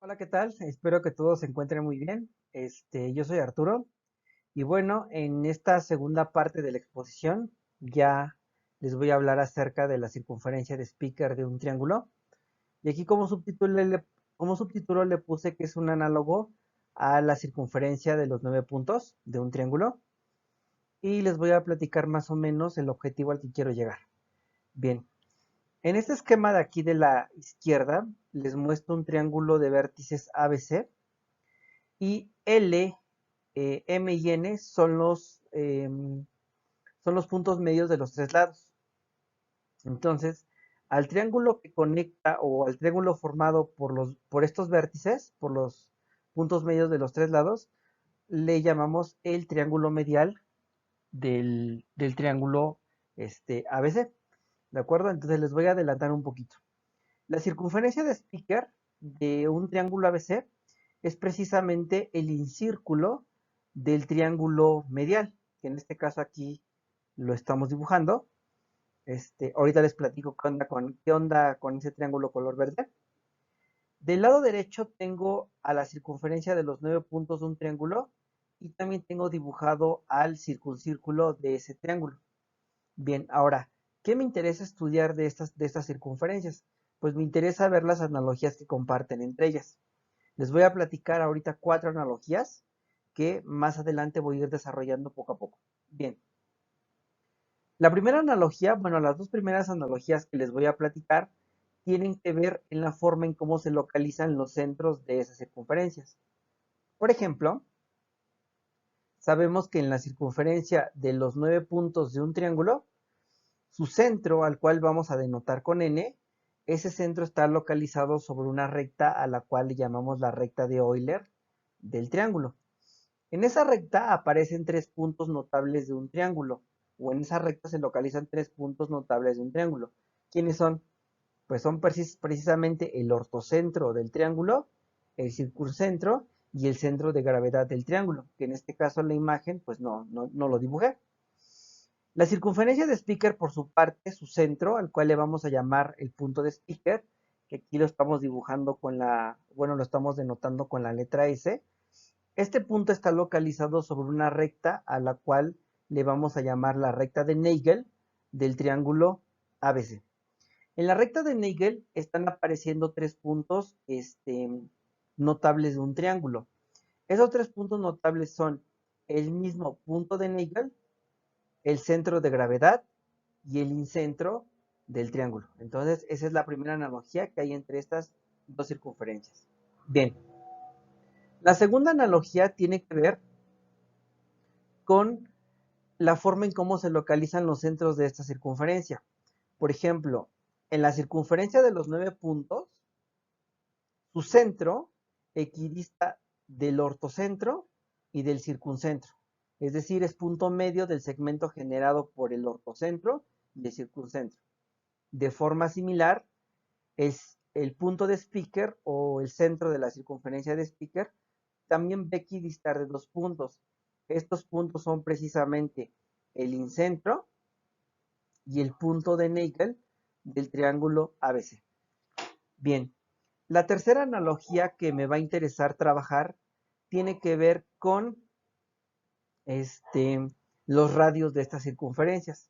Hola, ¿qué tal? Espero que todos se encuentren muy bien. Yo soy Arturo y bueno, en esta segunda parte de la exposición ya les voy a hablar acerca de la circunferencia de Spiker de un triángulo. Y aquí como subtítulo le puse que es un análogo a la circunferencia de los 9 puntos de un triángulo y les voy a platicar más o menos el objetivo al que quiero llegar. Bien, en este esquema de aquí de la izquierda les muestro un triángulo de vértices ABC y L, M y N son los puntos medios de los tres lados. Entonces, al triángulo que conecta o al triángulo formado por estos vértices, por los puntos medios de los tres lados, le llamamos el triángulo medial del triángulo ABC. ¿De acuerdo? Entonces les voy a adelantar un poquito. La circunferencia de Spiker de un triángulo ABC es precisamente el incírculo del triángulo medial, que en este caso aquí lo estamos dibujando. Ahorita les platico qué onda con ese triángulo color verde. Del lado derecho tengo a la circunferencia de los 9 puntos de un triángulo y también tengo dibujado al circuncírculo de ese triángulo. Bien, ahora, ¿qué me interesa estudiar de estas circunferencias? Pues me interesa ver las analogías que comparten entre ellas. Les voy a platicar ahorita 4 analogías que más adelante voy a ir desarrollando poco a poco. Bien, la primera analogía, bueno, las dos primeras analogías que les voy a platicar tienen que ver en la forma en cómo se localizan los centros de esas circunferencias. Por ejemplo, sabemos que en la circunferencia de los 9 puntos de un triángulo, su centro, al cual vamos a denotar con n, ese centro está localizado sobre una recta a la cual le llamamos la recta de Euler del triángulo. En esa recta aparecen 3 puntos notables de un triángulo, o en esa recta se localizan 3 puntos notables de un triángulo. ¿Quiénes son? Pues son precisamente el ortocentro del triángulo, el circuncentro y el centro de gravedad del triángulo, que en este caso en la imagen pues no lo dibujé. La circunferencia de Spiker, por su parte, su centro, al cual le vamos a llamar el punto de Spiker, que aquí lo estamos dibujando lo estamos denotando con la letra S. Este punto está localizado sobre una recta a la cual le vamos a llamar la recta de Nagel del triángulo ABC. En la recta de Nagel están apareciendo 3 puntos notables de un triángulo. Esos 3 puntos notables son el mismo punto de Nagel, el centro de gravedad y el incentro del triángulo. Entonces, esa es la primera analogía que hay entre estas dos circunferencias. Bien, la segunda analogía tiene que ver con la forma en cómo se localizan los centros de esta circunferencia. Por ejemplo, en la circunferencia de los 9 puntos, su centro equidista del ortocentro y del circuncentro. Es decir, es punto medio del segmento generado por el ortocentro y el circuncentro. De forma similar, es el punto de Spiker o el centro de la circunferencia de Spiker también ve equidistar de 2 puntos. Estos puntos son precisamente el incentro y el punto de Nagel del triángulo ABC. Bien, la tercera analogía que me va a interesar trabajar tiene que ver con los radios de estas circunferencias.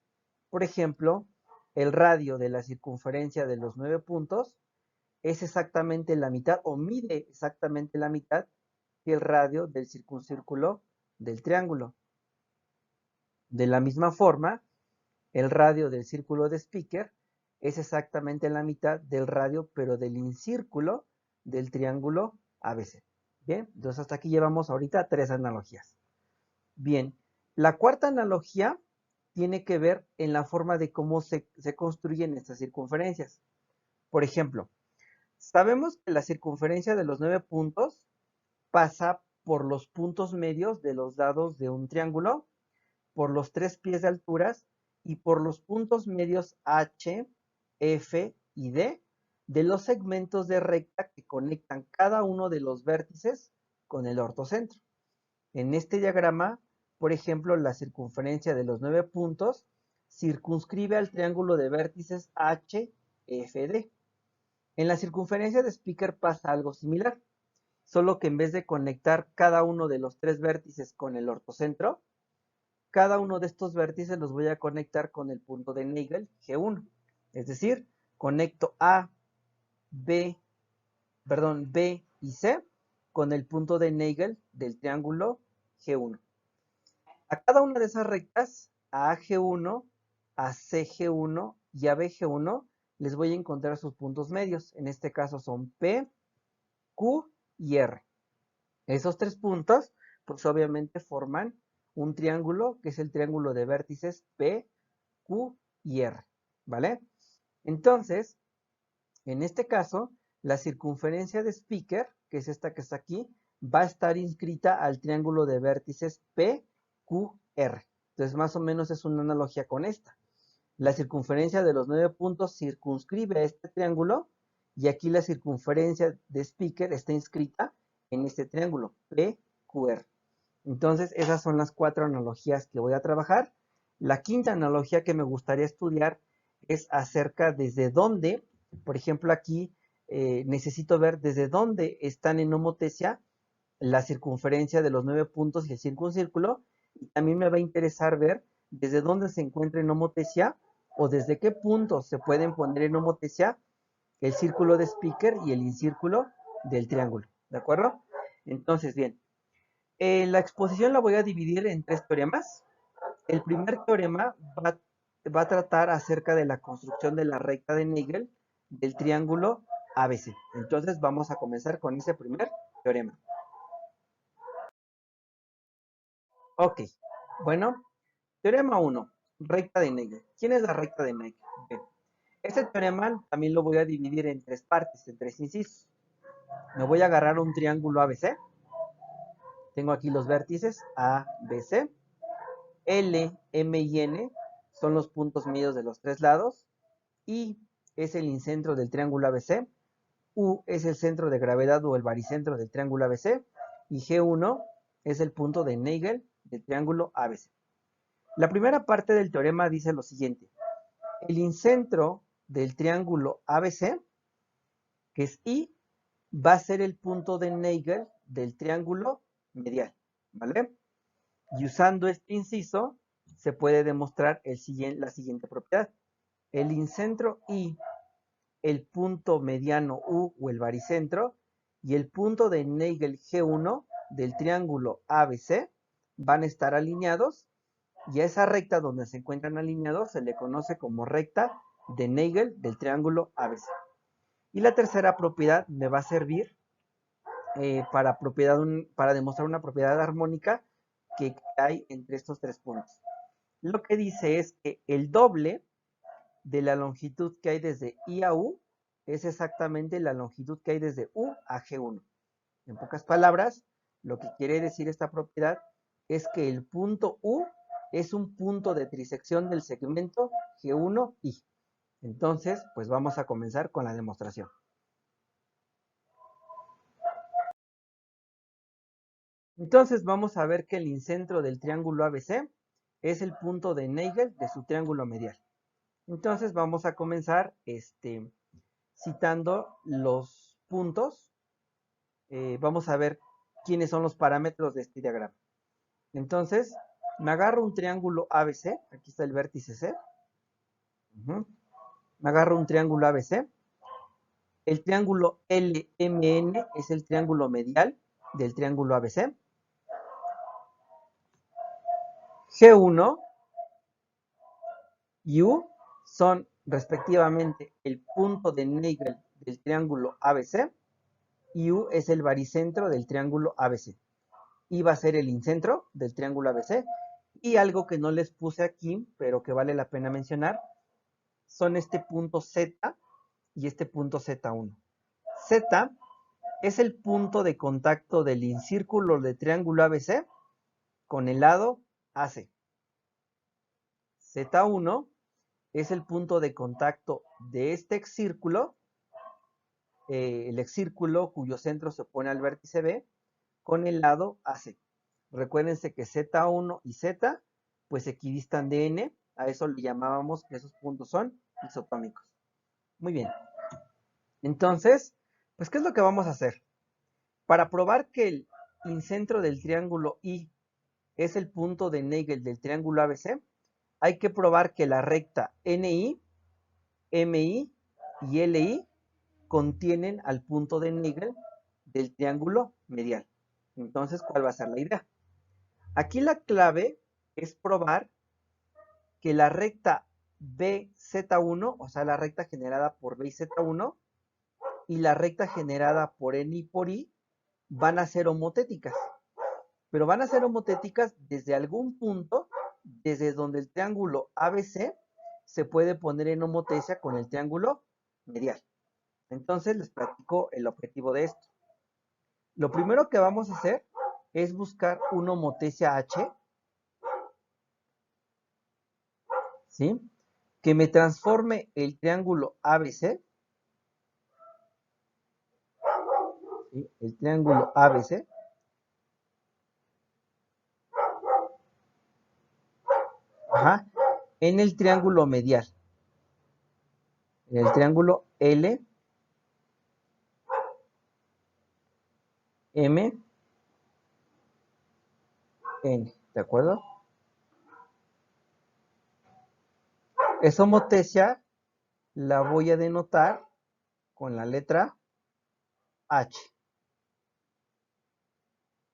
Por ejemplo, el radio de la circunferencia de los 9 puntos es exactamente la mitad o mide exactamente la mitad que el radio del circuncírculo del triángulo. De la misma forma, el radio del círculo de Spiker es exactamente la mitad del radio, pero del incírculo del triángulo ABC. Bien, entonces hasta aquí llevamos ahorita 3 analogías. Bien, la cuarta analogía tiene que ver en la forma de cómo se construyen estas circunferencias. Por ejemplo, sabemos que la circunferencia de los 9 puntos pasa por los puntos medios de los lados de un triángulo, por los 3 pies de alturas y por los puntos medios H, F y D de los segmentos de recta que conectan cada uno de los vértices con el ortocentro. En este diagrama, por ejemplo, la circunferencia de los 9 puntos circunscribe al triángulo de vértices H, F, D. En la circunferencia de Spiker pasa algo similar. solo que en vez de conectar cada uno de los tres vértices con el ortocentro, cada uno de estos vértices los voy a conectar con el punto de Nagel G1. Es decir, conecto A, B y C con el punto de Nagel del triángulo G1. A cada una de esas rectas, a AG1, a CG1 y a BG1, les voy a encontrar sus puntos medios. En este caso son P, Q y R. Esos tres puntos, pues obviamente forman un triángulo, que es el triángulo de vértices P, Q y R, ¿vale? Entonces, en este caso, la circunferencia de Spiker, que es esta que está aquí, va a estar inscrita al triángulo de vértices P, Q, R. Entonces, más o menos es una analogía con esta. La circunferencia de los 9 puntos circunscribe a este triángulo y aquí la circunferencia de Spiker está inscrita en este triángulo, PQR. Entonces, esas son las 4 analogías que voy a trabajar. La quinta analogía que me gustaría estudiar es acerca desde dónde, por ejemplo, aquí necesito ver desde dónde están en homotesia la circunferencia de los 9 puntos y el circuncírculo. Y también me va a interesar ver desde dónde se encuentra en homotesia o desde qué puntos se pueden poner en homotesia el círculo de Spiker y el incírculo del triángulo. ¿De acuerdo? Entonces, bien, la exposición la voy a dividir en 3 teoremas. El primer teorema va a tratar acerca de la construcción de la recta de Nagel del triángulo ABC. Entonces vamos a comenzar con ese primer teorema. Ok, bueno, teorema 1, recta de Nagel. ¿Quién es la recta de Nagel? Bien. Este teorema también lo voy a dividir en 3 partes, en 3 incisos. Me voy a agarrar un triángulo ABC. Tengo aquí los vértices A, B, C. L, M y N son los puntos medios de los 3 lados. I es el incentro del triángulo ABC. U es el centro de gravedad o el baricentro del triángulo ABC. Y G1 es el punto de Nagel del triángulo ABC. La primera parte del teorema dice lo siguiente. El incentro del triángulo ABC, que es I, va a ser el punto de Nagel del triángulo medial, ¿vale? Y usando este inciso, se puede demostrar la siguiente propiedad. El incentro I, el punto mediano U o el baricentro, y el punto de Nagel G1 del triángulo ABC van a estar alineados, y a esa recta donde se encuentran alineados se le conoce como recta de Nagel del triángulo ABC. Y la tercera propiedad me va a servir para demostrar una propiedad armónica que hay entre estos 3 puntos. Lo que dice es que el doble de la longitud que hay desde I a U es exactamente la longitud que hay desde U a G1. En pocas palabras, lo que quiere decir esta propiedad es que el punto U es un punto de trisección del segmento G1I. Entonces, pues vamos a comenzar con la demostración. Entonces vamos a ver que el incentro del triángulo ABC es el punto de Nagel de su triángulo medial. Entonces vamos a comenzar citando los puntos. Vamos a ver quiénes son los parámetros de este diagrama. Entonces, me agarro un triángulo ABC. Aquí está el vértice C. Me agarro un triángulo ABC. El triángulo LMN es el triángulo medial del triángulo ABC. G1 y U son respectivamente el punto de Nagel del triángulo ABC y U es el baricentro del triángulo ABC. Y va a ser el incentro del triángulo ABC. Y algo que no les puse aquí, pero que vale la pena mencionar, son este punto Z y este punto Z1. Z es el punto de contacto del incírculo de triángulo ABC con el lado AC. Z1 es el punto de contacto de este excírculo, el excírculo cuyo centro se opone al vértice B, con el lado AC. Recuérdense que Z1 y Z pues equidistan de N, a eso le llamábamos que esos puntos son isotómicos. Muy bien. Entonces, pues ¿qué es lo que vamos a hacer? Para probar que el incentro del triángulo I es el punto de Nagel del triángulo ABC, hay que probar que la recta NI, MI y LI contienen al punto de Nagel del triángulo medial. Entonces, ¿cuál va a ser la idea? Aquí la clave es probar que la recta BZ1, o sea, la recta generada por B y Z1, y la recta generada por N y por I, van a ser homotéticas. Pero van a ser homotéticas desde algún punto, desde donde el triángulo ABC se puede poner en homotecia con el triángulo medial. Entonces les platico el objetivo de esto. Lo primero que vamos a hacer es buscar una homotecia H, ¿sí?, que me transforme el triángulo ABC, ¿sí?, el triángulo ABC, en el triángulo medial, en el triángulo L, M, N, ¿de acuerdo? Esa homotecia la voy a denotar con la letra H.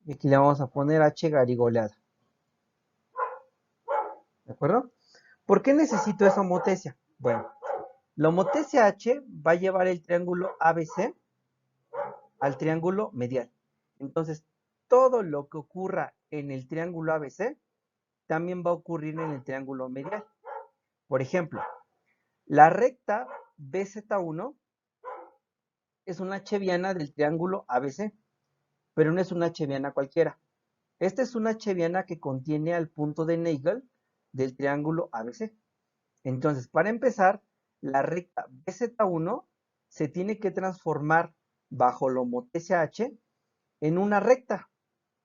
Y aquí le vamos a poner H garigoleada. ¿De acuerdo? ¿Por qué necesito esa homotecia? Bueno, la homotecia H va a llevar el triángulo ABC al triángulo medial. Entonces, todo lo que ocurra en el triángulo ABC también va a ocurrir en el triángulo medial. Por ejemplo, la recta BZ1 es una cheviana del triángulo ABC, pero no es una cheviana cualquiera. Esta es una cheviana que contiene al punto de Nagel del triángulo ABC. Entonces, para empezar, la recta BZ1 se tiene que transformar bajo la homotecia H en una recta,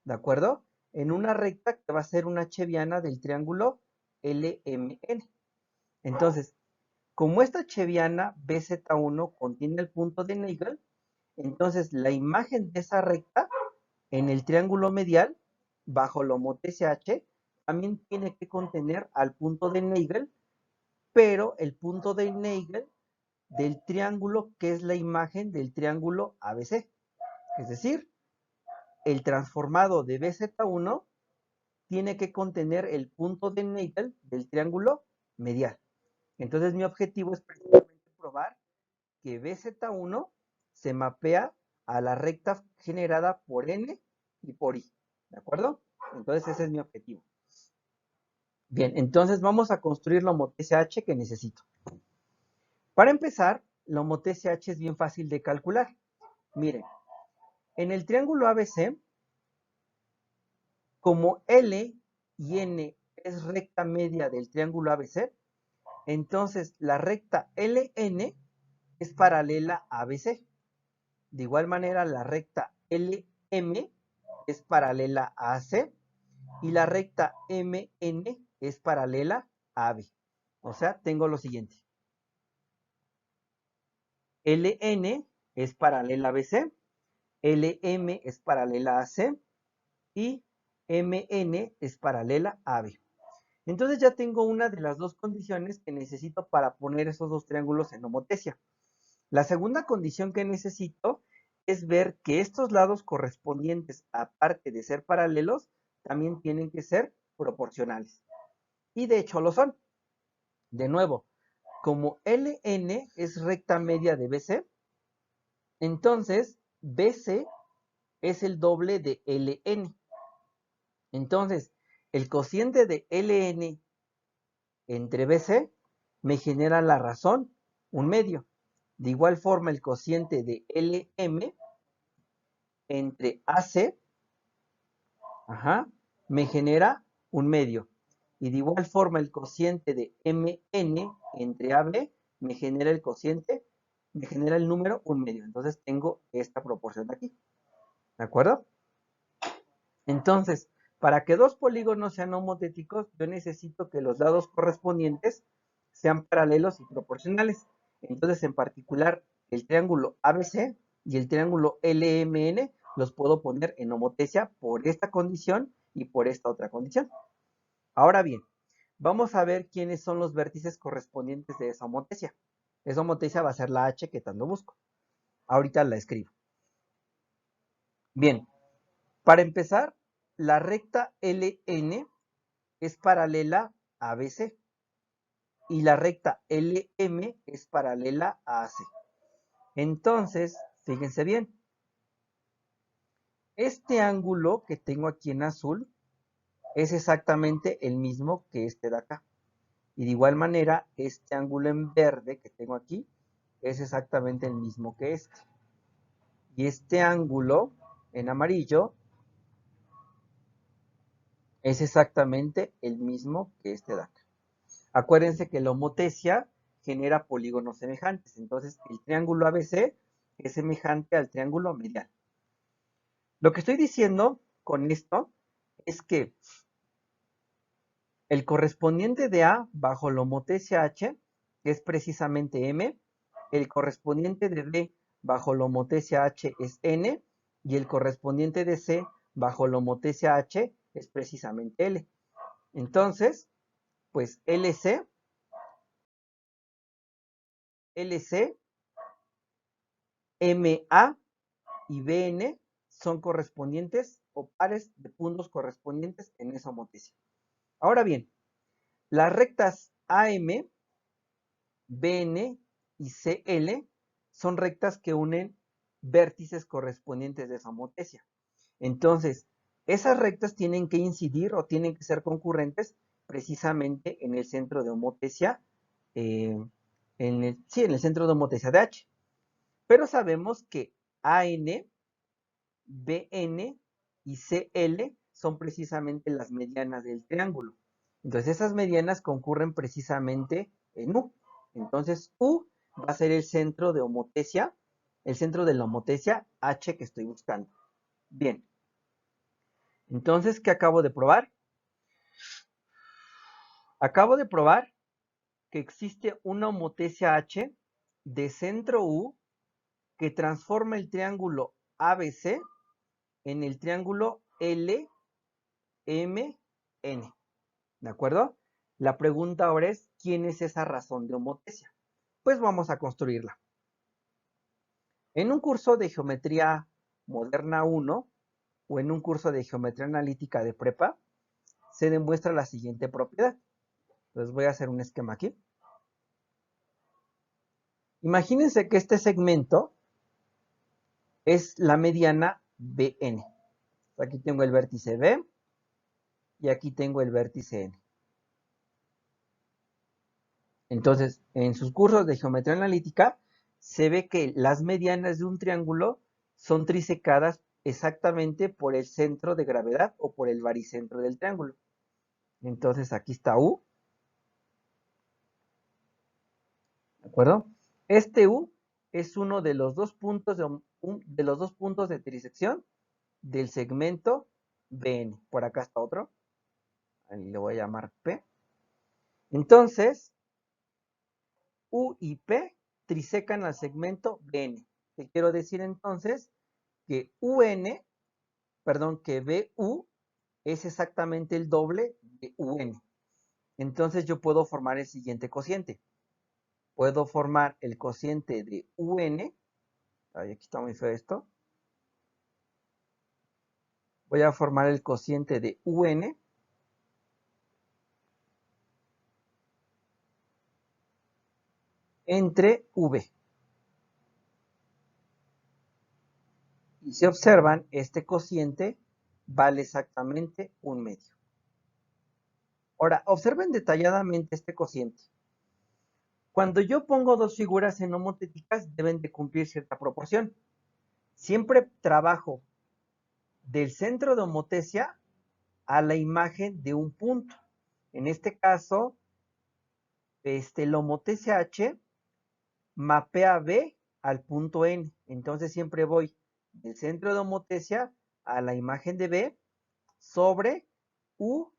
¿de acuerdo? En una recta que va a ser una cheviana del triángulo LMN. Entonces, como esta cheviana BZ1 contiene el punto de Nagel, entonces la imagen de esa recta en el triángulo medial, bajo la homotecia H, también tiene que contener al punto de Nagel, pero el punto de Nagel del triángulo que es la imagen del triángulo ABC. Es decir, el transformado de BZ1 tiene que contener el punto de Nagel del triángulo medial. Entonces mi objetivo es precisamente probar que BZ1 se mapea a la recta generada por N y por I. ¿De acuerdo? Entonces ese es mi objetivo. Bien, entonces vamos a construir la homotecia H que necesito. Para empezar, la homotecia H es bien fácil de calcular. Miren, en el triángulo ABC, como L y N es recta media del triángulo ABC, entonces la recta LN es paralela a ABC. De igual manera, la recta LM es paralela a AC y la recta MN es paralela a AB. O sea, tengo lo siguiente. LN es paralela a BC, LM es paralela a AC y MN es paralela a AB. Entonces ya tengo una de las dos condiciones que necesito para poner esos dos triángulos en homotecia. La segunda condición que necesito es ver que estos lados correspondientes, aparte de ser paralelos, también tienen que ser proporcionales. Y de hecho lo son. De nuevo, como LN es recta media de BC, entonces BC es el doble de LN. Entonces, el cociente de LN entre BC me genera la razón, un medio. De igual forma, el cociente de LM entre AC, me genera un medio. Y de igual forma, el cociente de MN entre AB me genera el cociente, me genera el número un medio. Entonces tengo esta proporción de aquí. ¿De acuerdo? Entonces, para que dos polígonos sean homotéticos, yo necesito que los lados correspondientes sean paralelos y proporcionales. Entonces, en particular, el triángulo ABC y el triángulo LMN los puedo poner en homotecia por esta condición y por esta otra condición. Ahora bien, vamos a ver quiénes son los vértices correspondientes de esa homotecia. Esa homotecia va a ser la H que tanto busco. Ahorita la escribo. Bien, para empezar, la recta LN es paralela a ABC y la recta LM es paralela a AC. Entonces, fíjense bien, este ángulo que tengo aquí en azul es exactamente el mismo que este de acá. Y de igual manera, este ángulo en verde que tengo aquí es exactamente el mismo que este. Y este ángulo en amarillo es exactamente el mismo que este de acá. Acuérdense que la homotecia genera polígonos semejantes. Entonces, el triángulo ABC es semejante al triángulo medial. Lo que estoy diciendo con esto es que el correspondiente de A bajo la homotecia H es precisamente M, el correspondiente de B bajo la homotecia H es N y el correspondiente de C bajo la homotecia H es precisamente L. Entonces, pues LC, MA y BN son correspondientes o pares de puntos correspondientes en esa homotecia. Ahora bien, las rectas AM, BN y CL son rectas que unen vértices correspondientes de esa homotecia. Entonces, esas rectas tienen que incidir o tienen que ser concurrentes precisamente en el centro de homotecia, en el centro de homotecia de H. Pero sabemos que AN, BN y CL son precisamente las medianas del triángulo. Entonces esas medianas concurren precisamente en U. Entonces U va a ser el centro de homotecia, el centro de la homotecia H que estoy buscando. Bien. Entonces, ¿qué acabo de probar? Acabo de probar que existe una homotecia H de centro U que transforma el triángulo ABC en el triángulo LMN. ¿De acuerdo? La pregunta ahora es, ¿quién es esa razón de homotecia? Pues vamos a construirla. En un curso de geometría moderna 1 o en un curso de geometría analítica de prepa, se demuestra la siguiente propiedad. Entonces voy a hacer un esquema aquí. Imagínense que este segmento es la mediana BN. Aquí tengo el vértice B y aquí tengo el vértice N. Entonces, en sus cursos de geometría analítica, se ve que las medianas de un triángulo son trisecadas exactamente por el centro de gravedad o por el baricentro del triángulo. Entonces, aquí está U. ¿De acuerdo? Este U es uno de los dos puntos de trisección del segmento BN. Por acá está otro. Ahí le voy a llamar P. Entonces, U y P trisecan al segmento BN. ¿Qué quiero decir entonces? Que que BU es exactamente el doble de UN. Entonces yo puedo formar el siguiente cociente. Puedo formar el cociente de UN. Ay, aquí está muy feo esto. Voy a formar el cociente de UN entre V. Y si observan, este cociente vale exactamente 1/2. Ahora, observen detalladamente este cociente. Cuando yo pongo dos figuras en homotéticas, deben de cumplir cierta proporción. Siempre trabajo del centro de homotecia a la imagen de un punto. En este caso, la homotecia H mapea B al punto N. Entonces siempre voy del centro de homotecia a la imagen de B sobre U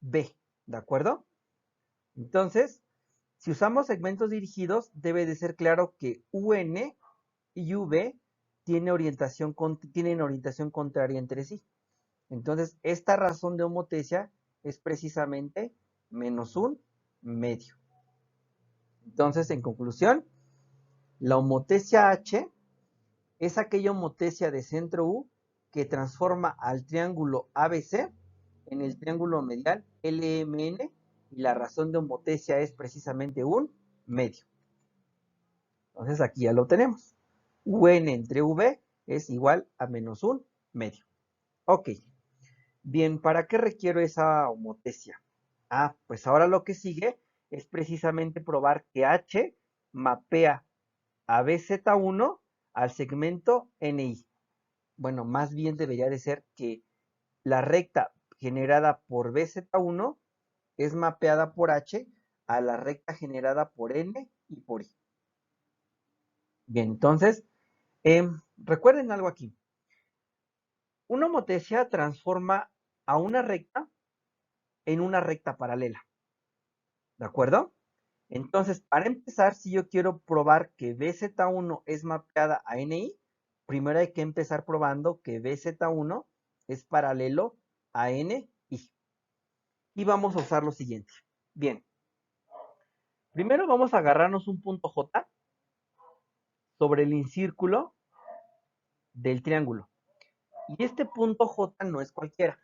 B. ¿De acuerdo? Entonces, si usamos segmentos dirigidos, debe de ser claro que UN y UV tienen orientación contraria entre sí. Entonces, esta razón de homotecia es precisamente menos un medio. Entonces, en conclusión, la homotecia H es aquella homotecia de centro U que transforma al triángulo ABC en el triángulo medial LMN, y la razón de homotecia es precisamente un medio. Entonces aquí ya lo tenemos. UN entre V es igual a menos un medio. Ok. Bien, ¿para qué requiero esa homotecia? Ah, pues ahora lo que sigue es precisamente probar que H mapea a BZ1 al segmento NI. Bueno, más bien debería de ser que la recta generada por BZ1 es mapeada por H a la recta generada por N y por I. Bien, entonces, recuerden algo aquí. Una homotecia transforma a una recta en una recta paralela. ¿De acuerdo? Entonces, para empezar, si yo quiero probar que BZ1 es mapeada a NI, primero hay que empezar probando que BZ1 es paralelo a NI. Y vamos a usar lo siguiente. Bien, primero vamos a agarrarnos un punto J sobre el incírculo del triángulo. Y este punto J no es cualquiera.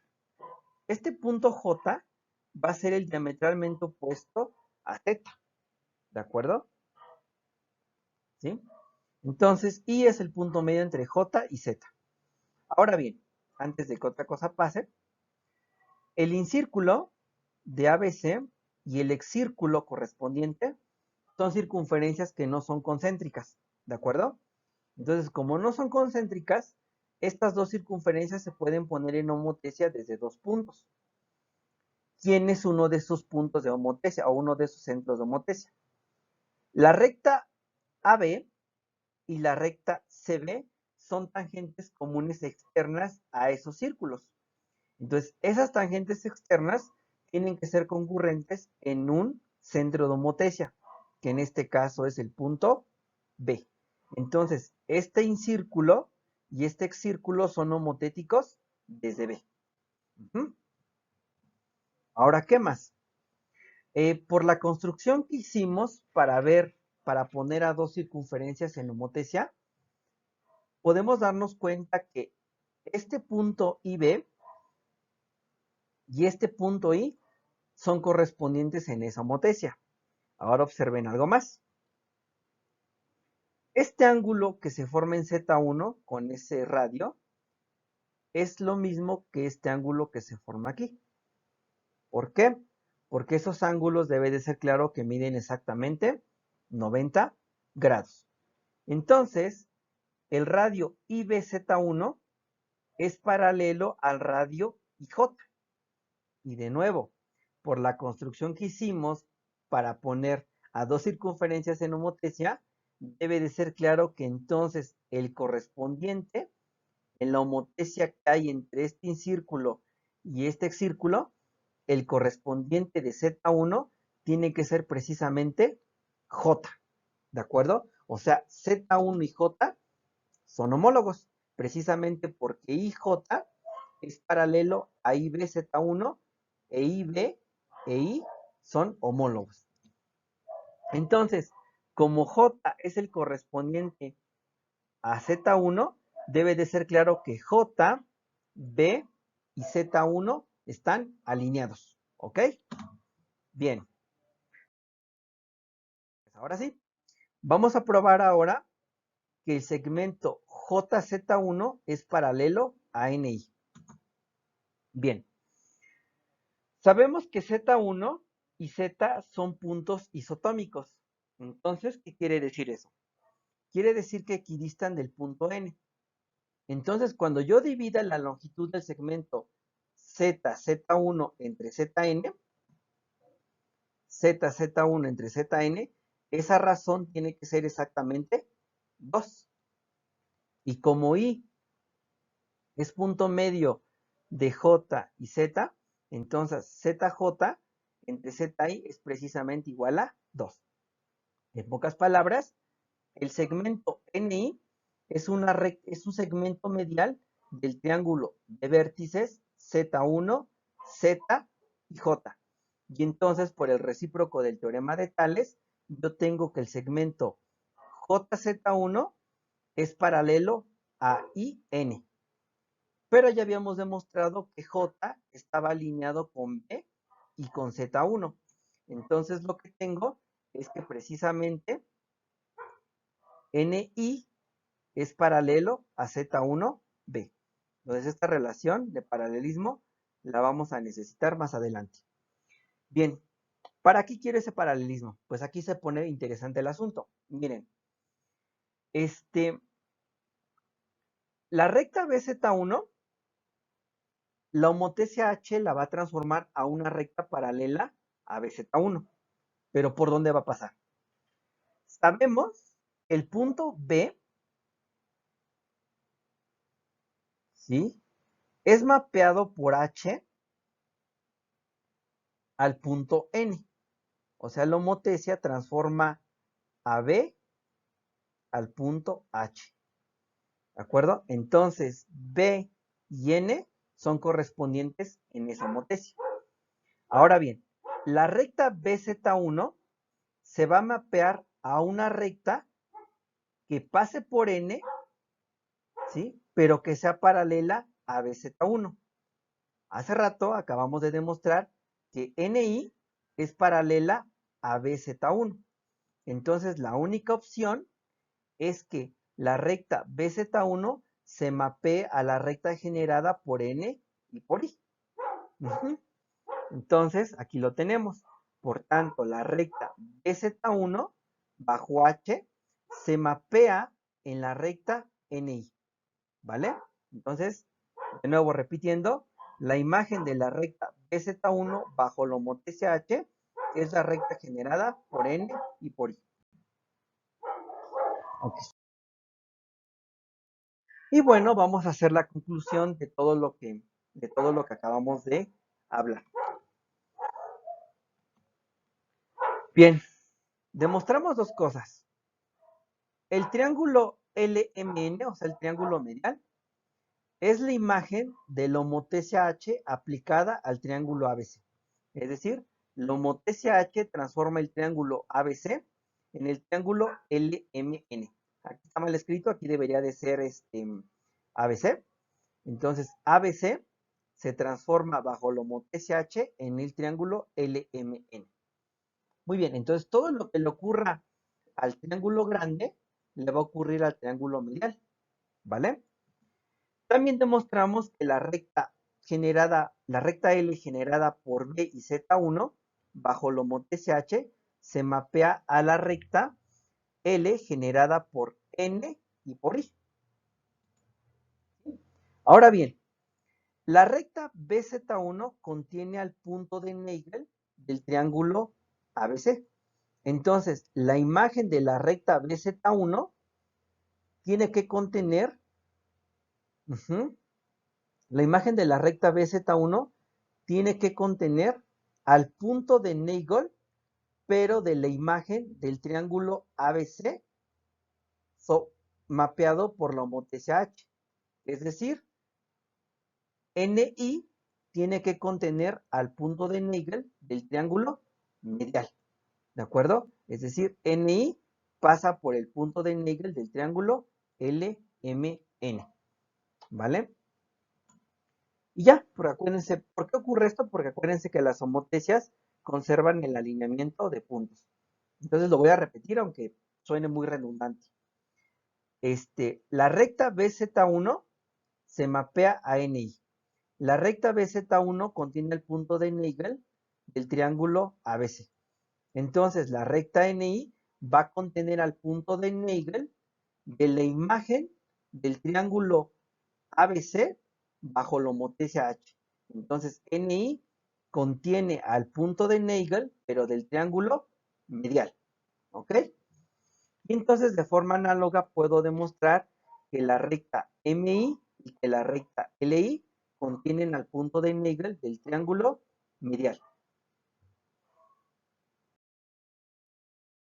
Este punto J va a ser el diametralmente opuesto a Z. ¿De acuerdo? ¿Sí? Entonces, I es el punto medio entre J y Z. Ahora bien, antes de que otra cosa pase, el incírculo de ABC y el excírculo correspondiente son circunferencias que no son concéntricas. ¿De acuerdo? Entonces, como no son concéntricas, estas dos circunferencias se pueden poner en homotecia desde dos puntos. ¿Quién es uno de esos puntos de homotecia o uno de esos centros de homotecia? La recta AB y la recta CB son tangentes comunes externas a esos círculos. Entonces, esas tangentes externas tienen que ser concurrentes en un centro de homotecia, que en este caso es el punto B. Entonces, este incírculo y este excírculo son homotéticos desde B. Ahora, ¿qué más? Por la construcción que hicimos para poner a dos circunferencias en homotecia, podemos darnos cuenta que este punto IB y este punto I son correspondientes en esa homotecia. Ahora observen algo más. Este ángulo que se forma en Z1 con ese radio es lo mismo que este ángulo que se forma aquí. ¿Por qué? Porque esos ángulos debe de ser claro que miden exactamente 90 grados. Entonces, el radio IBZ1 es paralelo al radio IJ. Y de nuevo, por la construcción que hicimos para poner a dos circunferencias en homotecia, debe de ser claro que entonces el correspondiente en la homotecia que hay entre este círculo y este círculo, el correspondiente de Z1 tiene que ser precisamente J, ¿de acuerdo? O sea, Z1 y J son homólogos, precisamente porque IJ es paralelo a IBZ1 e IB e I son homólogos. Entonces, como J es el correspondiente a Z1, debe de ser claro que J, B y Z1 están alineados. ¿Ok? Bien. Pues ahora sí. Vamos a probar ahora que el segmento JZ1 es paralelo a NI. Bien. Sabemos que Z1 y Z son puntos isotómicos. Entonces, ¿qué quiere decir eso? Quiere decir que equidistan del punto N. Entonces, cuando yo divida la longitud del segmento Z1 entre ZN, ZZ1 entre ZN, esa razón tiene que ser exactamente 2. Y como I es punto medio de J y Z, entonces ZJ entre ZI es precisamente igual a 2. En pocas palabras, el segmento NI es un segmento medial del triángulo de vértices Z1, Z y J. Y entonces, por el recíproco del teorema de Tales, yo tengo que el segmento JZ1 es paralelo a IN. Pero ya habíamos demostrado que J estaba alineado con B y con Z1. Entonces lo que tengo es que precisamente NI es paralelo a Z1B. Entonces esta relación de paralelismo la vamos a necesitar más adelante. Bien, ¿para qué quiero ese paralelismo? Pues aquí se pone interesante el asunto. Miren, la recta BZ1, la homotesia H la va a transformar a una recta paralela a BZ1. ¿Pero por dónde va a pasar? Sabemos que el punto B, ¿sí?, es mapeado por H al punto N. O sea, la homotesia transforma a B al punto H. ¿De acuerdo? Entonces, B y N son correspondientes en esa homotesia. Ahora bien, la recta BZ1 se va a mapear a una recta que pase por N, ¿sí?, pero que sea paralela a BZ1. Hace rato acabamos de demostrar que NI es paralela a BZ1. Entonces, la única opción es que la recta BZ1 se mapee a la recta generada por N y por I. Entonces, aquí lo tenemos. Por tanto, la recta BZ1 bajo H se mapea en la recta NI. ¿Vale? Entonces, de nuevo repitiendo, la imagen de la recta BZ1 bajo la homotesia H es la recta generada por N y por I. Okay. Y bueno, vamos a hacer la conclusión de todo lo que acabamos de hablar. Bien, demostramos dos cosas. El triángulo LMN, o sea, el triángulo medial, es la imagen de la homotesia H aplicada al triángulo ABC. Es decir, la homotesia H transforma el triángulo ABC en el triángulo LMN. Aquí está mal escrito, aquí debería de ser ABC. Entonces, ABC se transforma bajo la homotesia H en el triángulo LMN. Muy bien, entonces todo lo que le ocurra al triángulo grande le va a ocurrir al triángulo medial, ¿vale? También demostramos que la recta L generada por B y Z1 bajo la homotesia H se mapea a la recta L generada por N y por I. Ahora bien, la recta BZ1 contiene al punto de Nagel del triángulo ABC. Entonces, la imagen de la recta BZ1 tiene que contener la imagen de la recta BZ1 tiene que contener al punto de Nagel, pero de la imagen del triángulo ABC mapeado por la homotesia H. Es decir, NI tiene que contener al punto de Nagel del triángulo medial. ¿De acuerdo? Es decir, NI pasa por el punto de Nagel del triángulo LMN. ¿Vale? Y ya, pero acuérdense, ¿por qué ocurre esto? Porque acuérdense que las homotecias conservan el alineamiento de puntos. Entonces lo voy a repetir, aunque suene muy redundante. La recta BZ1 se mapea a NI. La recta BZ1 contiene el punto de Nagel del triángulo ABC. Entonces la recta NI va a contener al punto de Nagel de la imagen del triángulo ABC bajo la homotesia H. Entonces, NI contiene al punto de Nagel, pero del triángulo medial. ¿Ok? Y entonces, de forma análoga, puedo demostrar que la recta MI y que la recta LI contienen al punto de Nagel del triángulo medial.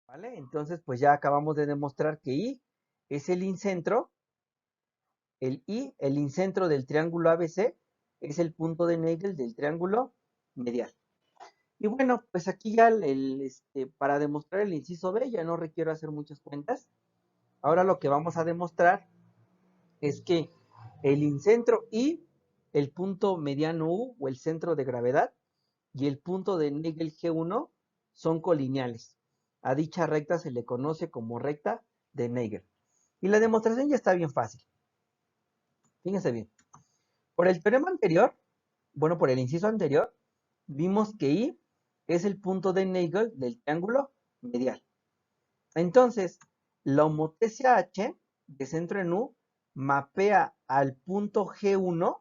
¿Vale? Entonces, pues ya acabamos de demostrar que I es el incentro el I, el incentro del triángulo ABC, es el punto de Nagel del triángulo medial. Y bueno, pues aquí ya para demostrar el inciso B ya no requiero hacer muchas cuentas. Ahora lo que vamos a demostrar es que el incentro I, el punto mediano U o el centro de gravedad y el punto de Nagel G1 son colineales. A dicha recta se le conoce como recta de Nagel. Y la demostración ya está bien fácil. Fíjense bien. Por el teorema anterior, bueno, por el inciso anterior, vimos que I es el punto de Nagel del triángulo medial. Entonces, la homotesia H de centro en U mapea al punto G1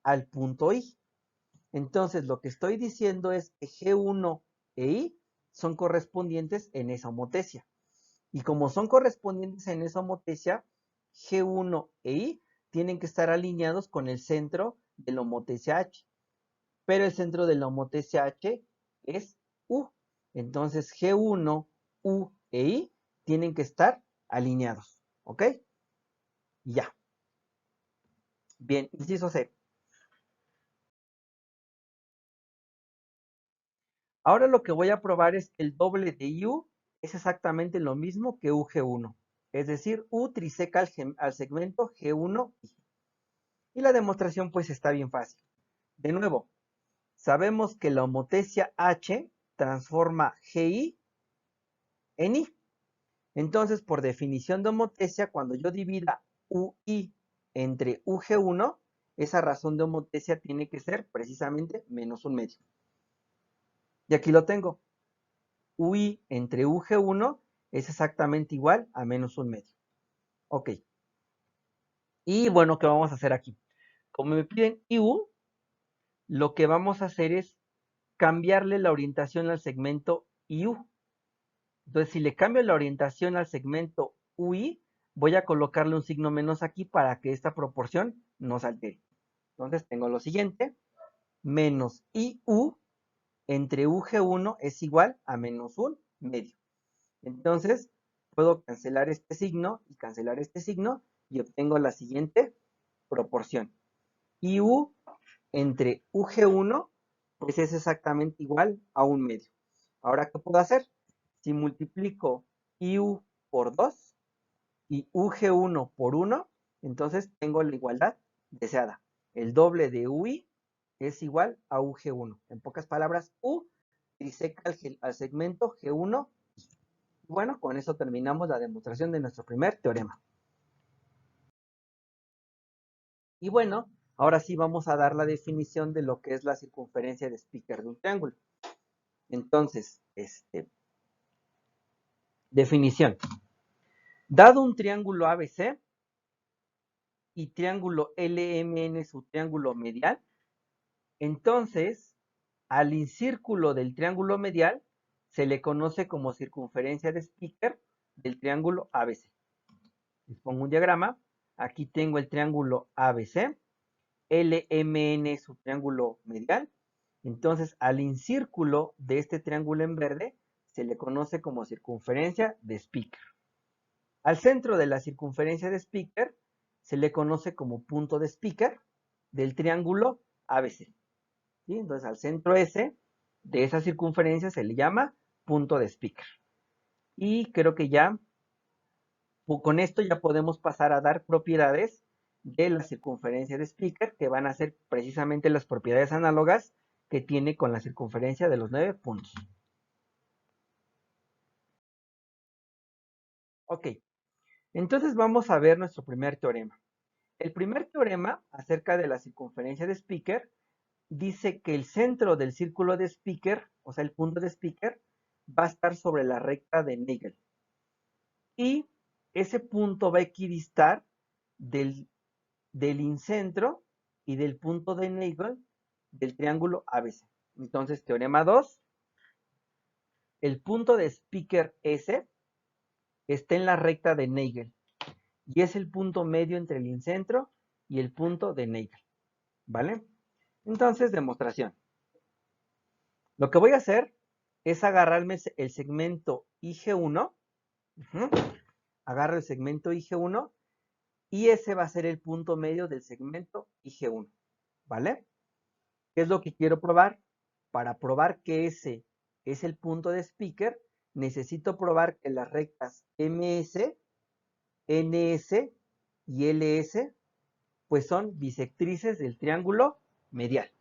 al punto I. Entonces, lo que estoy diciendo es que G1 e I son correspondientes en esa homotesia. Y como son correspondientes en esa homotesia, G1 e I tienen que estar alineados con el centro de la homotesia H. Pero el centro de la homotesia H es U. Entonces, G1, U e I tienen que estar alineados. ¿Ok? Ya. Bien, inciso C. Ahora lo que voy a probar es que el doble de U es exactamente lo mismo que UG1. Es decir, U triseca al segmento G1I. Y la demostración pues está bien fácil. De nuevo, sabemos que la homotesia H transforma GI en I. Entonces, por definición de homotesia, cuando yo divida UI entre UG1, esa razón de homotesia tiene que ser precisamente menos un medio. Y aquí lo tengo. UI entre UG1 es exactamente igual a menos un medio. Ok. Y bueno, ¿qué vamos a hacer aquí? Como me piden IU, lo que vamos a hacer es cambiarle la orientación al segmento IU. Entonces, si le cambio la orientación al segmento UI, voy a colocarle un signo menos aquí para que esta proporción no se altere. Entonces, tengo lo siguiente, menos IU entre UG1 es igual a menos un medio. Entonces, puedo cancelar este signo y cancelar este signo y obtengo la siguiente proporción. IU entre UG1 pues es exactamente igual a un medio. Ahora, ¿qué puedo hacer? Si multiplico IU por 2 y UG1 por 1, entonces tengo la igualdad deseada. El doble de UI es igual a UG1. En pocas palabras, U triseca al segmento G1. Bueno, con eso terminamos la demostración de nuestro primer teorema. Y bueno, ahora sí vamos a dar la definición de lo que es la circunferencia de Spiker de un triángulo. Entonces, definición. Dado un triángulo ABC y triángulo LMN su triángulo medial, entonces al incírculo del triángulo medial se le conoce como circunferencia de Spiker del triángulo ABC. Les pongo un diagrama. Aquí tengo el triángulo ABC, LMN su triángulo medial. Entonces al incírculo de este triángulo en verde se le conoce como circunferencia de Spiker. Al centro de la circunferencia de Spiker se le conoce como punto de Spiker del triángulo ABC. ¿Sí? Entonces al centro S de esa circunferencia se le llama punto de Spiker. Y creo que ya con esto ya podemos pasar a dar propiedades de la circunferencia de Spiker, que van a ser precisamente las propiedades análogas que tiene con la circunferencia de los 9 puntos. Ok, entonces vamos a ver nuestro primer teorema. El primer teorema acerca de la circunferencia de Spiker dice que el centro del círculo de Spiker, o sea, el punto de Spiker, va a estar sobre la recta de Nagel. Y ese punto va a equidistar del incentro y del punto de Nagel del triángulo ABC. Entonces, teorema 2, el punto de Spiker S está en la recta de Nagel y es el punto medio entre el incentro y el punto de Nagel. ¿Vale? Entonces, demostración. Lo que voy a hacer es agarrarme el segmento IG1. Agarro el segmento IG1 y ese va a ser el punto medio del segmento IG1, ¿vale? ¿Qué es lo que quiero probar? Para probar que ese es el punto de Speaker, necesito probar que las rectas MS, NS y LS pues son bisectrices del triángulo medial.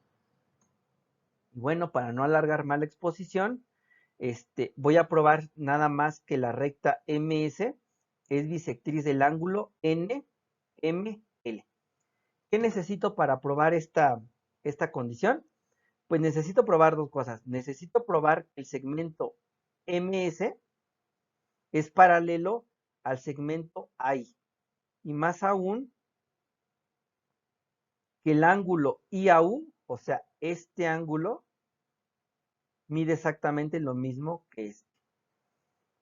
Y bueno, para no alargar más la exposición, voy a probar nada más que la recta MS es bisectriz del ángulo NML. ¿Qué necesito para probar esta condición? Pues necesito probar dos cosas. Necesito probar que el segmento MS es paralelo al segmento AI. Y más aún, que el ángulo IAU, o sea, este ángulo, mide exactamente lo mismo que este.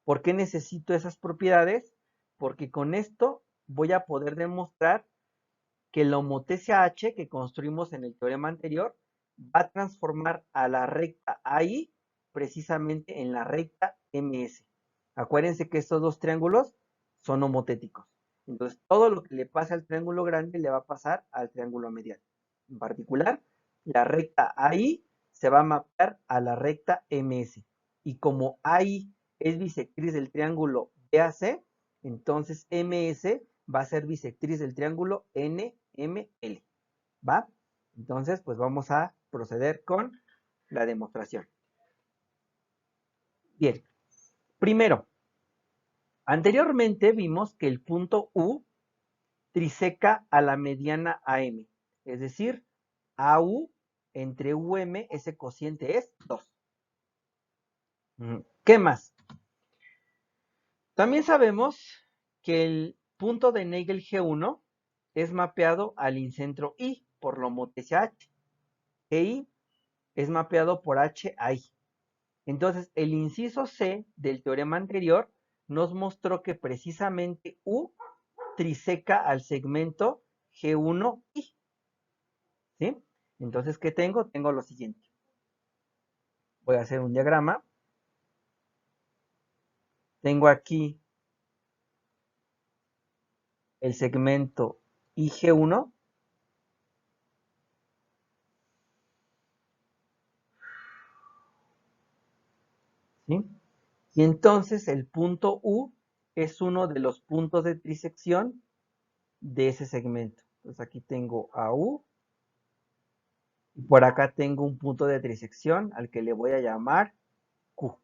¿Por qué necesito esas propiedades? Porque con esto voy a poder demostrar que la homotecia H que construimos en el teorema anterior va a transformar a la recta AI precisamente en la recta MS. Acuérdense que estos dos triángulos son homotéticos. Entonces, todo lo que le pasa al triángulo grande le va a pasar al triángulo medial. En particular, la recta AI se va a mapear a la recta MS. Y como AI es bisectriz del triángulo BAC, entonces MS va a ser bisectriz del triángulo NML. ¿Va? Entonces, pues vamos a proceder con la demostración. Bien, primero, anteriormente vimos que el punto U triseca a la mediana AM, es decir, AU entre UM, ese cociente es 2. ¿Qué más? También sabemos que el punto de Nagel G1 es mapeado al incentro I por la homotecia H. GI es mapeado por HI. Entonces, el inciso C del teorema anterior nos mostró que precisamente U triseca al segmento G1I. ¿Sí? Entonces, ¿qué tengo? Tengo lo siguiente. Voy a hacer un diagrama. Tengo aquí el segmento IG1. ¿Sí? Y entonces el punto U es uno de los puntos de trisección de ese segmento. Entonces aquí tengo a U y por acá tengo un punto de trisección al que le voy a llamar Q.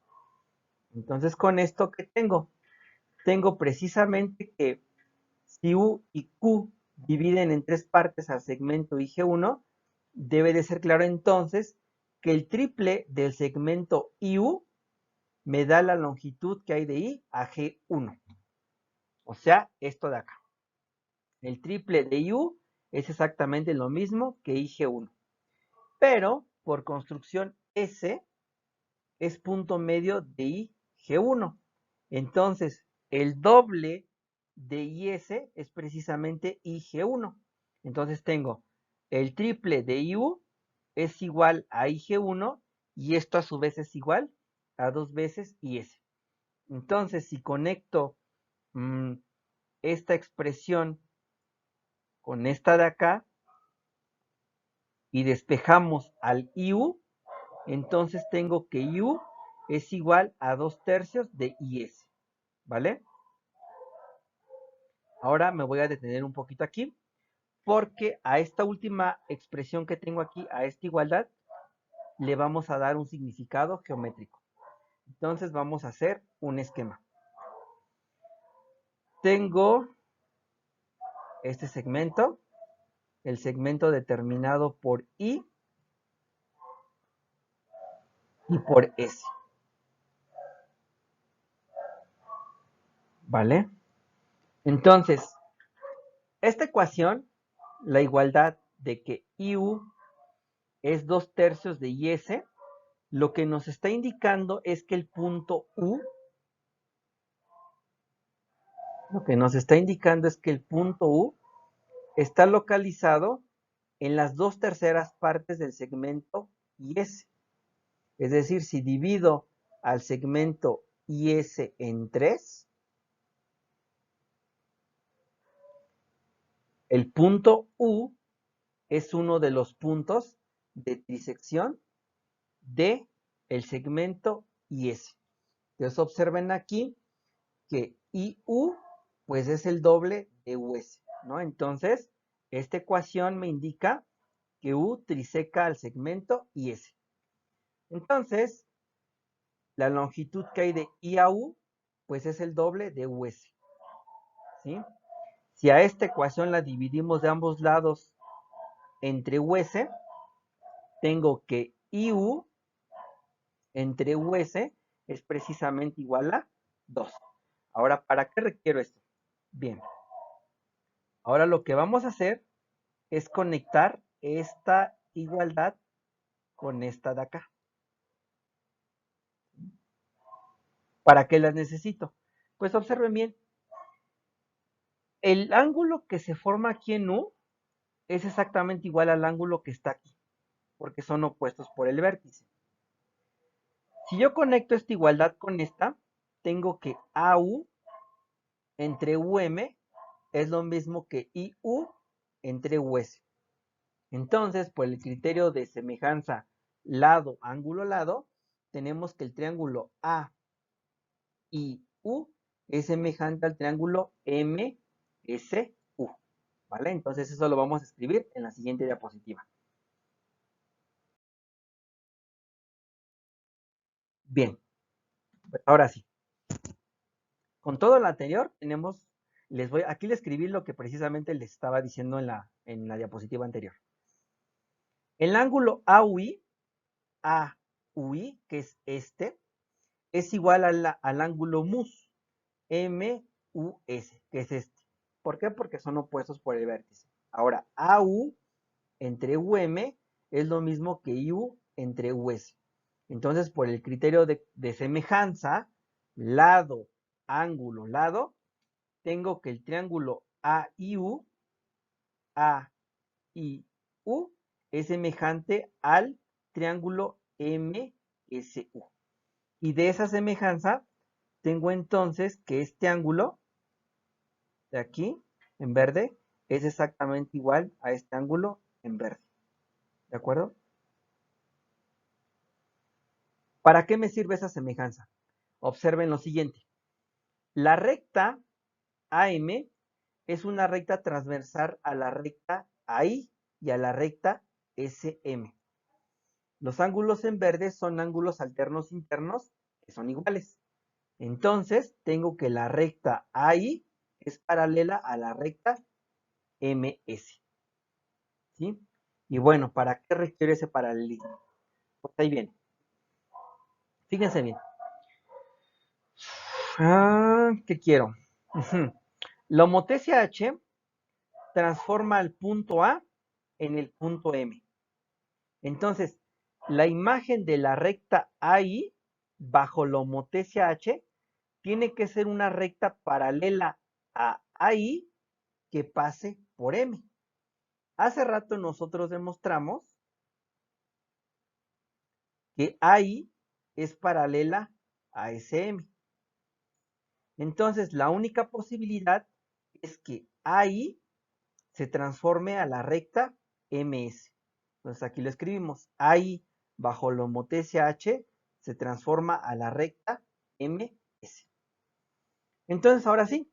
Entonces con esto, ¿qué tengo? Tengo precisamente que si U y Q dividen en tres partes al segmento IG1, debe de ser claro entonces que el triple del segmento IU me da la longitud que hay de I a G1. O sea, esto de acá. El triple de IU es exactamente lo mismo que IG1. Pero por construcción S es punto medio de IG1. Entonces, el doble de IS es precisamente IG1. Entonces tengo el triple de IU es igual a IG1 y esto a su vez es igual a 2 veces IS. Entonces, si conecto esta expresión con esta de acá y despejamos al IU, entonces tengo que IU es igual a 2/3 de IS, ¿vale? Ahora me voy a detener un poquito aquí, porque a esta última expresión que tengo aquí, a esta igualdad, le vamos a dar un significado geométrico. Entonces vamos a hacer un esquema. Tengo este segmento, el segmento determinado por I y por S. ¿Vale? Entonces, esta ecuación, la igualdad de que IU es 2/3 de IS, lo que nos está indicando es que el punto U, lo que nos está indicando es que el punto U está localizado en las 2/3 partes del segmento IS. Es decir, si divido al segmento IS en 3, El punto U es uno de los puntos de trisección de el segmento IS. Entonces observen aquí que IU pues es el doble de US, ¿no? Entonces, esta ecuación me indica que U triseca al segmento IS. Entonces, la longitud que hay de I a U pues es el doble de US, ¿sí? Si a esta ecuación la dividimos de ambos lados entre US, tengo que IU entre US es precisamente igual a 2. Ahora, ¿para qué requiero esto? Bien, ahora lo que vamos a hacer es conectar esta igualdad con esta de acá. ¿Para qué las necesito? Pues observen bien, el ángulo que se forma aquí en U es exactamente igual al ángulo que está aquí, porque son opuestos por el vértice. Si yo conecto esta igualdad con esta, tengo que AU entre UM es lo mismo que IU entre US. Entonces, por el criterio de semejanza lado, ángulo, lado, tenemos que el triángulo AIU es semejante al triángulo MSU, ¿vale? Entonces eso lo vamos a escribir en la siguiente diapositiva. Bien, pues ahora sí. Con todo lo anterior, tenemos, aquí les escribí lo que precisamente les estaba diciendo en la diapositiva anterior. El ángulo AUI, que es este, es igual al ángulo MUS, MUS, que es este. ¿Por qué? Porque son opuestos por el vértice. Ahora, AU entre UM es lo mismo que IU entre US. Entonces, por el criterio de semejanza, lado, ángulo, lado, tengo que el triángulo AIU es semejante al triángulo MSU. Y de esa semejanza, tengo entonces que este ángulo de aquí, en verde, es exactamente igual a este ángulo en verde. ¿De acuerdo? ¿Para qué me sirve esa semejanza? Observen lo siguiente. La recta AM es una recta transversal a la recta AI y a la recta SM. Los ángulos en verde son ángulos alternos internos que son iguales. Entonces, tengo que la recta AI es paralela a la recta MS. ¿Sí? Y bueno, ¿para qué requiere ese paralelismo? Pues ahí viene. Fíjense bien. ¿Qué quiero? La homotesia H transforma el punto A en el punto M. Entonces, la imagen de la recta AI bajo la homotesia H tiene que ser una recta paralela a AI que pase por M. Hace rato nosotros demostramos que AI es paralela a SM. Entonces, la única posibilidad es que AI se transforme a la recta MS. Entonces, aquí lo escribimos. AI bajo la homotesia H se transforma a la recta MS. Entonces, ahora sí,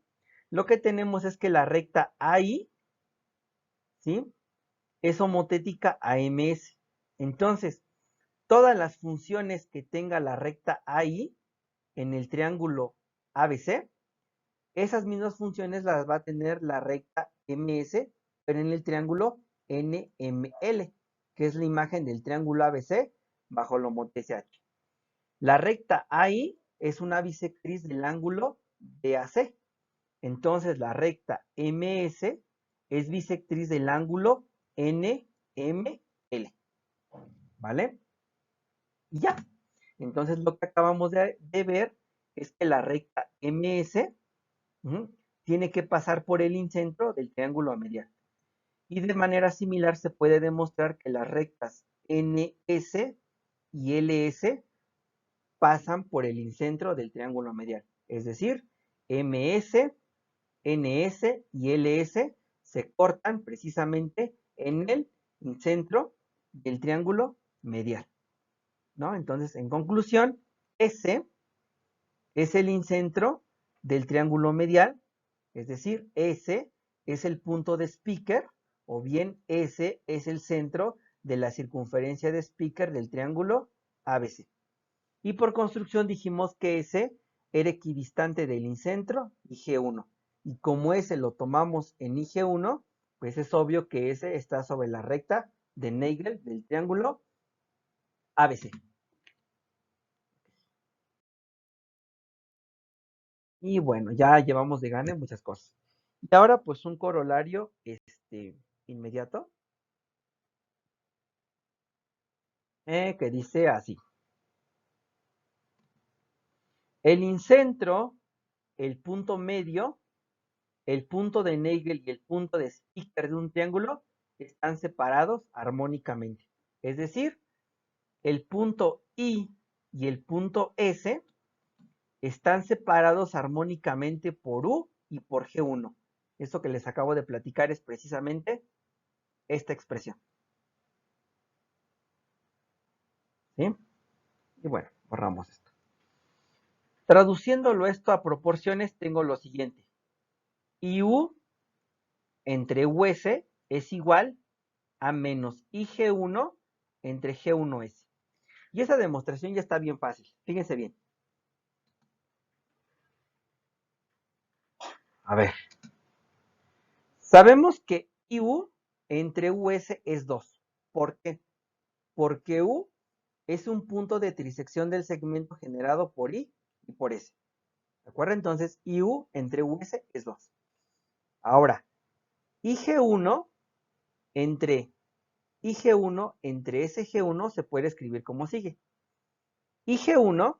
lo que tenemos es que la recta AI, ¿sí?, es homotética a MS. Entonces, todas las funciones que tenga la recta AI en el triángulo ABC, esas mismas funciones las va a tener la recta MS, pero en el triángulo NML, que es la imagen del triángulo ABC bajo la homotesia H. La recta AI es una bisectriz del ángulo DAC. Entonces, la recta MS es bisectriz del ángulo NML. ¿Vale? Y ya. Entonces, lo que acabamos de ver es que la recta MS tiene que pasar por el incentro del triángulo medial. Y de manera similar se puede demostrar que las rectas NS y LS pasan por el incentro del triángulo medial. Es decir, MS, NS y LS se cortan precisamente en el incentro del triángulo medial, ¿no? Entonces, en conclusión, S es el incentro del triángulo medial, es decir, S es el punto de Spiker, o bien S es el centro de la circunferencia de Spiker del triángulo ABC. Y por construcción dijimos que S era equidistante del incentro y G1. Y como S lo tomamos en IG1, pues es obvio que S está sobre la recta de Nagel del triángulo ABC. Y bueno, ya llevamos de gane muchas cosas. Y ahora pues un corolario inmediato que dice así. El incentro, el punto medio, el punto de Nagel y el punto de Spiker de un triángulo están separados armónicamente. Es decir, el punto I y el punto S están separados armónicamente por U y por G1. Esto que les acabo de platicar es precisamente esta expresión. ¿Sí? Y bueno, borramos esto. Traduciéndolo esto a proporciones, tengo lo siguiente. IU entre US es igual a menos IG1 entre G1S. Y esa demostración ya está bien fácil. Fíjense bien. A ver. Sabemos que IU entre US es 2. ¿Por qué? Porque U es un punto de trisección del segmento generado por I y por S. ¿De acuerdo? Entonces, IU entre US es 2. Ahora, IG1 entre IG1 entre SG1 se puede escribir como sigue. IG1,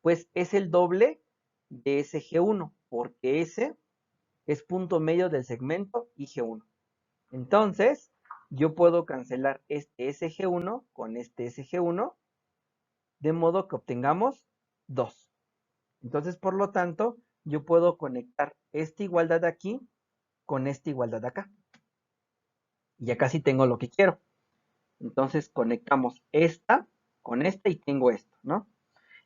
pues es el doble de SG1, porque S es punto medio del segmento IG1. Entonces, yo puedo cancelar este SG1 con este SG1, de modo que obtengamos 2. Entonces, por lo tanto, yo puedo conectar esta igualdad de aquí con esta igualdad de acá. Y ya casi tengo lo que quiero. Entonces, conectamos esta con esta y tengo esto, ¿no?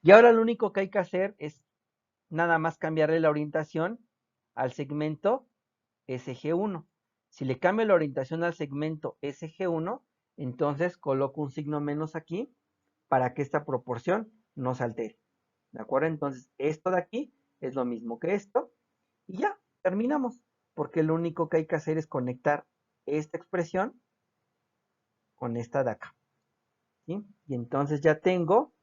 Y ahora lo único que hay que hacer es nada más cambiarle la orientación al segmento SG1. Si le cambio la orientación al segmento SG1, entonces coloco un signo menos aquí para que esta proporción no se altere. ¿De acuerdo? Entonces, esto de aquí es lo mismo que esto. Y ya, terminamos. Porque lo único que hay que hacer es conectar esta expresión con esta de acá. ¿Sí? Y entonces ya tengo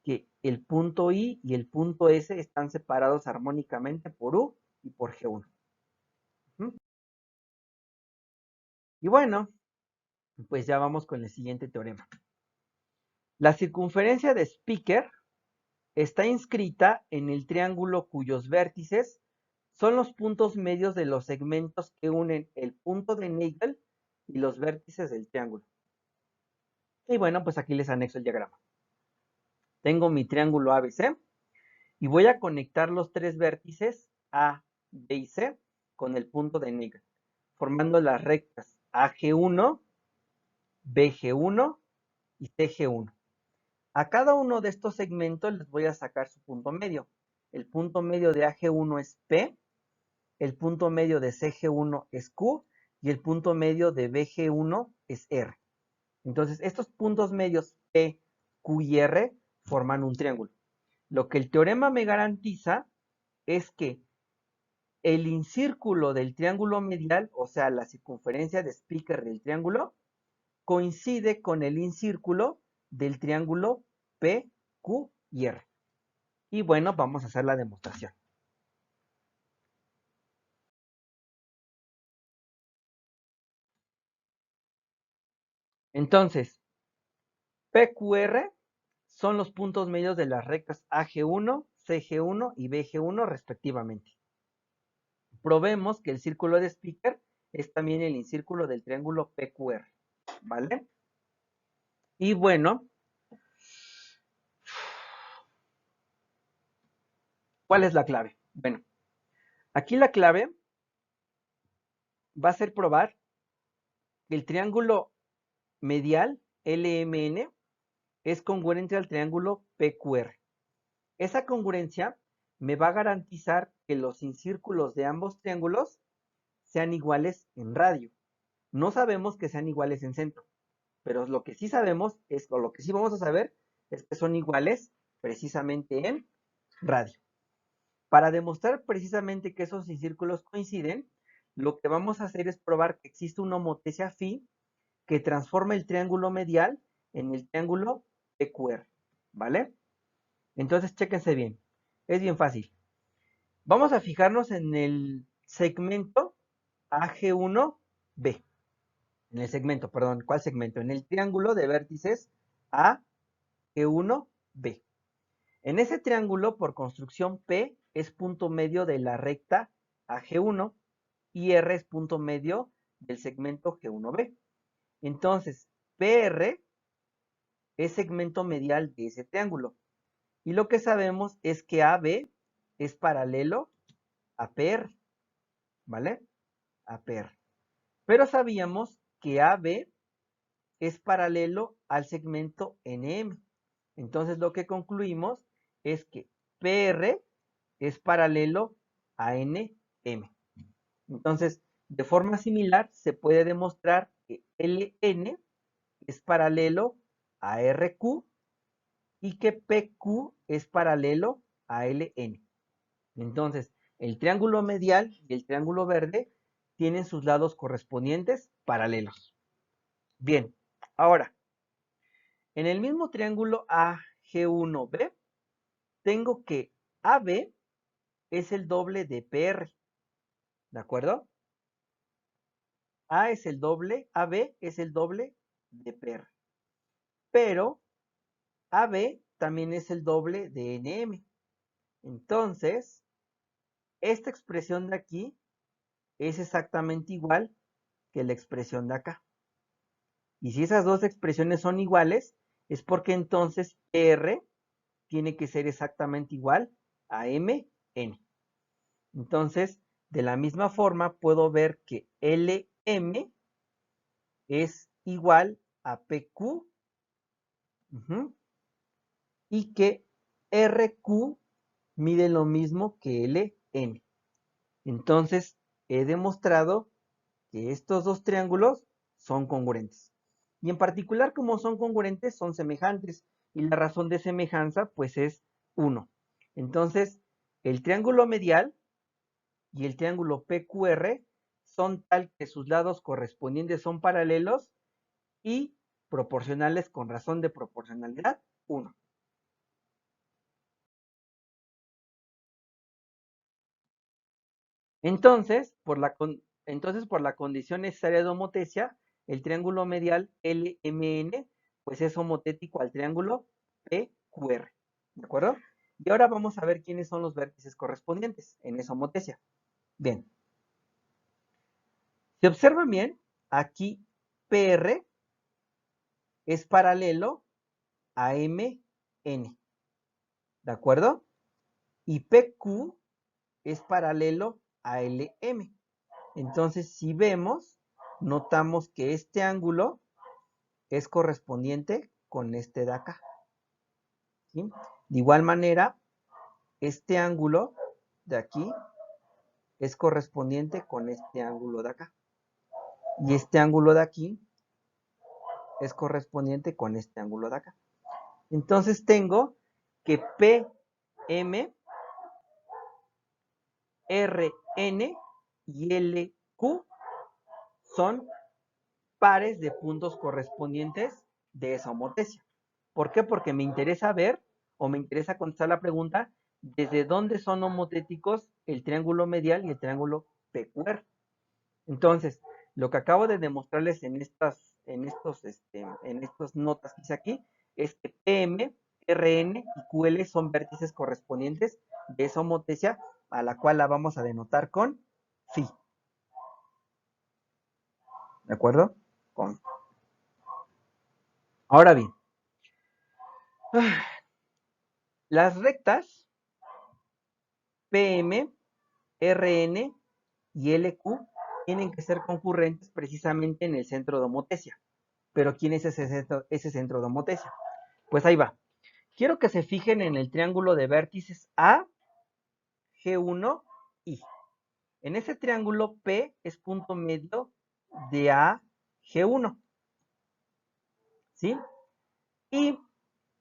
que el punto I y el punto S están separados armónicamente por U y por G1. Y bueno, pues ya vamos con el siguiente teorema. La circunferencia de Spiker está inscrita en el triángulo cuyos vértices son los puntos medios de los segmentos que unen el punto de Nagel y los vértices del triángulo. Y bueno, pues aquí les anexo el diagrama. Tengo mi triángulo ABC y voy a conectar los tres vértices A, B y C con el punto de Nagel, formando las rectas AG1, BG1 y CG1. A cada uno de estos segmentos les voy a sacar su punto medio. El punto medio de AG1 es P, el punto medio de CG1 es Q y el punto medio de BG1 es R. Entonces, estos puntos medios P, Q y R forman un triángulo. Lo que el teorema me garantiza es que el incírculo del triángulo medial, o sea, la circunferencia de Spiker del triángulo, coincide con el incírculo del triángulo P, Q y R. Y bueno, vamos a hacer la demostración. Entonces, PQR son los puntos medios de las rectas AG1, CG1 y BG1 respectivamente. Probemos que el círculo de Spiker es también el incírculo del triángulo PQR, ¿vale? Y bueno, ¿cuál es la clave? Bueno, aquí la clave va a ser probar que el triángulo medial LMN es congruente al triángulo PQR. Esa congruencia me va a garantizar que los incírculos de ambos triángulos sean iguales en radio. No sabemos que sean iguales en centro, pero lo que sí sabemos es, o lo que sí vamos a saber, es que son iguales precisamente en radio. Para demostrar precisamente que esos incírculos coinciden, lo que vamos a hacer es probar que existe una homotesia phi que transforma el triángulo medial en el triángulo PQR, ¿vale? Entonces, chéquense bien. Es bien fácil. Vamos a fijarnos en el segmento AG1B. En el segmento, perdón, ¿cuál segmento? En el triángulo de vértices AG1B. En ese triángulo, por construcción, P es punto medio de la recta AG1 y R es punto medio del segmento G1B. Entonces, PR es segmento medial de ese triángulo. Y lo que sabemos es que AB es paralelo a PR, ¿vale? A PR. Pero sabíamos que AB es paralelo al segmento NM. Entonces lo que concluimos es que PR es paralelo a NM. Entonces, de forma similar, se puede demostrar que LN es paralelo a RQ y que PQ es paralelo a LN. Entonces, el triángulo medial y el triángulo verde tienen sus lados correspondientes paralelos. Bien, ahora, en el mismo triángulo AG1B, tengo que AB es el doble de PR, ¿de acuerdo? AB es el doble de PR. Pero AB también es el doble de NM. Entonces, esta expresión de aquí es exactamente igual que la expresión de acá. Y si esas dos expresiones son iguales, es porque entonces R tiene que ser exactamente igual a MN. Entonces, de la misma forma, puedo ver que LM es igual a PQ y que RQ mide lo mismo que LN. Entonces, he demostrado que estos dos triángulos son congruentes. Y en particular, como son congruentes, son semejantes. Y la razón de semejanza, pues, es 1. Entonces, el triángulo medial y el triángulo PQR son tal que sus lados correspondientes son paralelos y proporcionales con razón de proporcionalidad 1. Entonces, por la condición necesaria de homotesia, el triángulo medial LMN pues es homotético al triángulo PQR. ¿De acuerdo? Y ahora vamos a ver quiénes son los vértices correspondientes en esa homotesia. Bien. Si observan bien, aquí PR es paralelo a MN. ¿De acuerdo? Y PQ es paralelo a LM. Entonces, si vemos, notamos que este ángulo es correspondiente con este de acá, ¿sí? De igual manera, este ángulo de aquí es correspondiente con este ángulo de acá. Y este ángulo de aquí es correspondiente con este ángulo de acá. Entonces tengo que PM, RN y LQ son pares de puntos correspondientes de esa homotesia. ¿Por qué? Porque me interesa ver o me interesa contestar la pregunta desde dónde son homotéticos el triángulo medial y el triángulo PQR. Entonces, lo que acabo de demostrarles en estas notas que hice aquí es que PM, RN y QL son vértices correspondientes de esa homotesia a la cual la vamos a denotar con phi. ¿De acuerdo? Con. Ahora bien, las rectas PM, RN y LQ tienen que ser concurrentes precisamente en el centro de homotesia. Pero ¿quién es ese centro de homotesia? Pues ahí va. Quiero que se fijen en el triángulo de vértices A, G1, I. En ese triángulo P es punto medio de A, G1, ¿sí? Y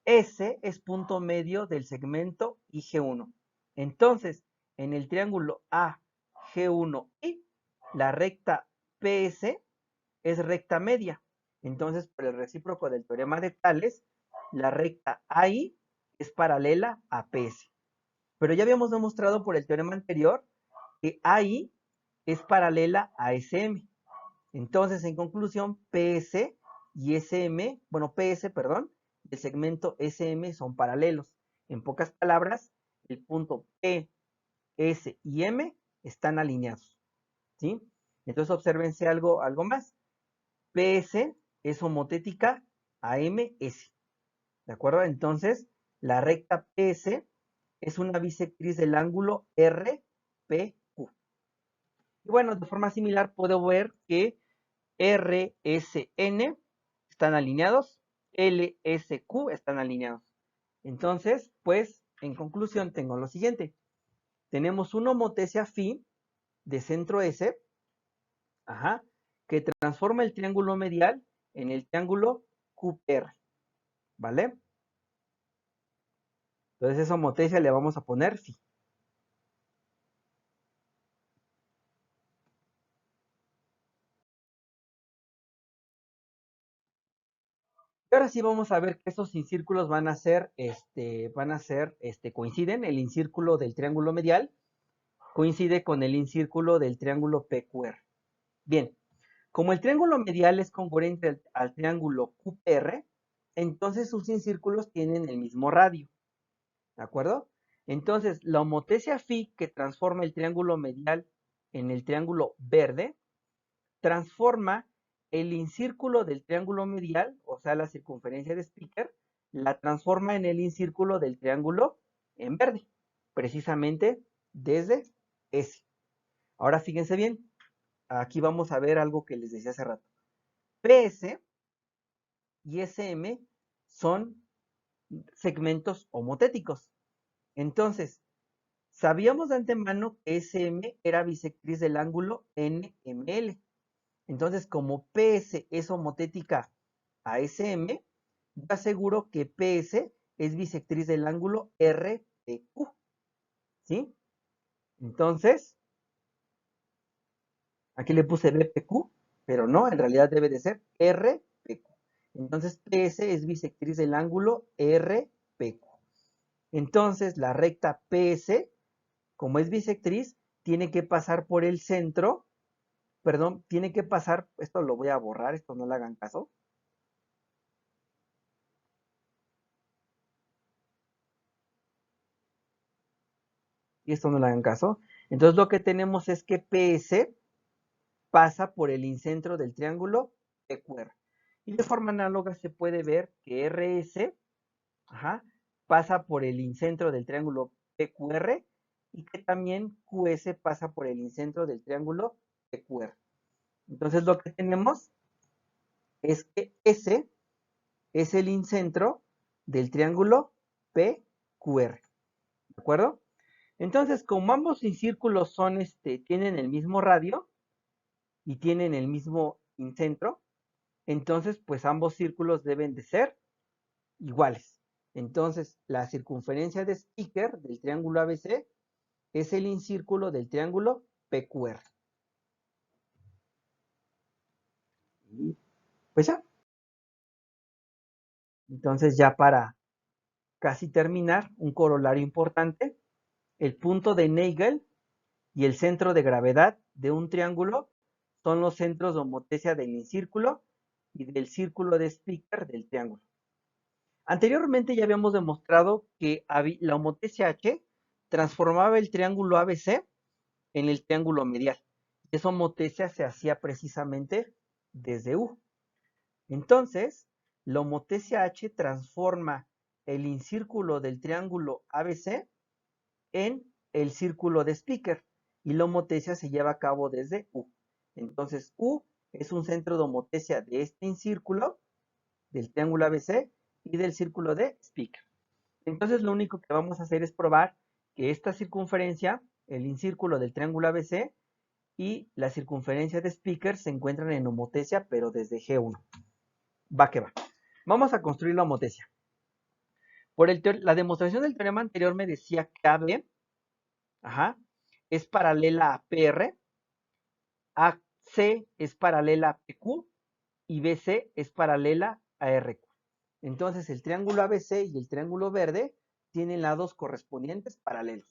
S es punto medio del segmento IG1. Entonces, en el triángulo AG1I, la recta PS es recta media. Entonces, por el recíproco del teorema de Tales, la recta AI es paralela a PS. Pero ya habíamos demostrado por el teorema anterior que AI es paralela a SM. Entonces, en conclusión, PS y SM, bueno, PS, perdón, el segmento SM son paralelos. En pocas palabras, el punto P, S y M están alineados, ¿sí? Entonces, obsérvense algo más. PS es homotética a MS, ¿de acuerdo? Entonces, la recta PS es una bisectriz del ángulo RPQ. Y bueno, de forma similar puedo ver que RSN están alineados, LSQ están alineados. Entonces, pues, en conclusión tengo lo siguiente. Tenemos una homotesia phi de centro S, que transforma el triángulo medial en el triángulo QPR, ¿vale? Entonces esa homotesia le vamos a poner phi. Y ahora sí vamos a ver que esos incírculos coinciden. El incírculo del triángulo medial coincide con el incírculo del triángulo PQR. Bien, como el triángulo medial es congruente al triángulo QPR, entonces sus incírculos tienen el mismo radio, ¿de acuerdo? Entonces, la homotesia phi que transforma el triángulo medial en el triángulo verde, transforma el incírculo del triángulo medial, o sea, la circunferencia de Spiker, la transforma en el incírculo del triángulo en verde, precisamente desde S. Ahora fíjense bien, aquí vamos a ver algo que les decía hace rato. PS y SM son segmentos homotéticos. Entonces, sabíamos de antemano que SM era bisectriz del ángulo NML. Entonces, como PS es homotética a SM, yo aseguro que PS es bisectriz del ángulo RPQ. ¿Sí? Entonces, aquí le puse BPQ, pero no, en realidad debe de ser RPQ. Entonces, PS es bisectriz del ángulo RPQ. Entonces, la recta PS, como es bisectriz, tiene que pasar por el centro, perdón, tiene que pasar, esto lo voy a borrar, esto no le hagan caso. Y esto no le hagan caso. Entonces, lo que tenemos es que PS pasa por el incentro del triángulo PQR. Y de forma análoga se puede ver que RS pasa por el incentro del triángulo PQR y que también QS pasa por el incentro del triángulo PQR. Entonces lo que tenemos es que S es el incentro del triángulo PQR. ¿De acuerdo? Entonces, como ambos círculos tienen el mismo radio y tienen el mismo incentro, entonces pues ambos círculos deben de ser iguales. Entonces, la circunferencia de Spiker del triángulo ABC es el incírculo del triángulo PQR. Y pues ya. Entonces, ya para casi terminar, un corolario importante, el punto de Nagel y el centro de gravedad de un triángulo son los centros de homotesia del incírculo y del círculo de Spiker del triángulo. Anteriormente ya habíamos demostrado que la homotesia H transformaba el triángulo ABC en el triángulo medial. Esa homotesia se hacía precisamente desde U. Entonces, la homotesia H transforma el incírculo del triángulo ABC en el círculo de Spiker y la homotesia se lleva a cabo desde U. Entonces, U es un centro de homotecia de este incírculo, del triángulo ABC y del círculo de Speaker. Entonces, lo único que vamos a hacer es probar que esta circunferencia, el incírculo del triángulo ABC y la circunferencia de Speaker se encuentran en homotecia, pero desde G1. Va que va. Vamos a construir la homotecia. La demostración del teorema anterior me decía que AB es paralela a PR, AC es paralela a PQ y BC es paralela a RQ. Entonces el triángulo ABC y el triángulo verde tienen lados correspondientes paralelos.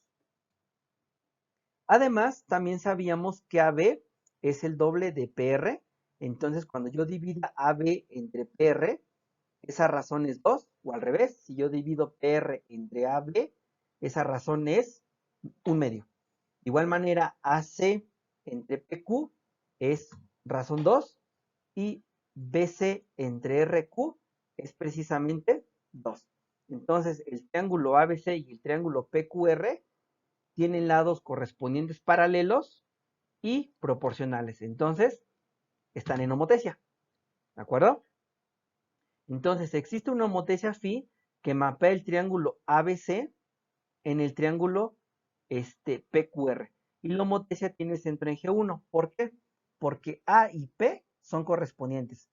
Además, también sabíamos que AB es el doble de PR. Entonces, cuando yo divida AB entre PR, esa razón es 2, o al revés, si yo divido PR entre AB, esa razón es 1/2. De igual manera, AC entre PQ es razón 2 y BC entre RQ es precisamente 2. Entonces, el triángulo ABC y el triángulo PQR tienen lados correspondientes paralelos y proporcionales. Entonces, están en homotecia. ¿De acuerdo? Entonces, existe una homotecia phi que mapea el triángulo ABC en el triángulo PQR. Y la homotecia tiene centro en G1. ¿Por qué? Porque A y P son correspondientes.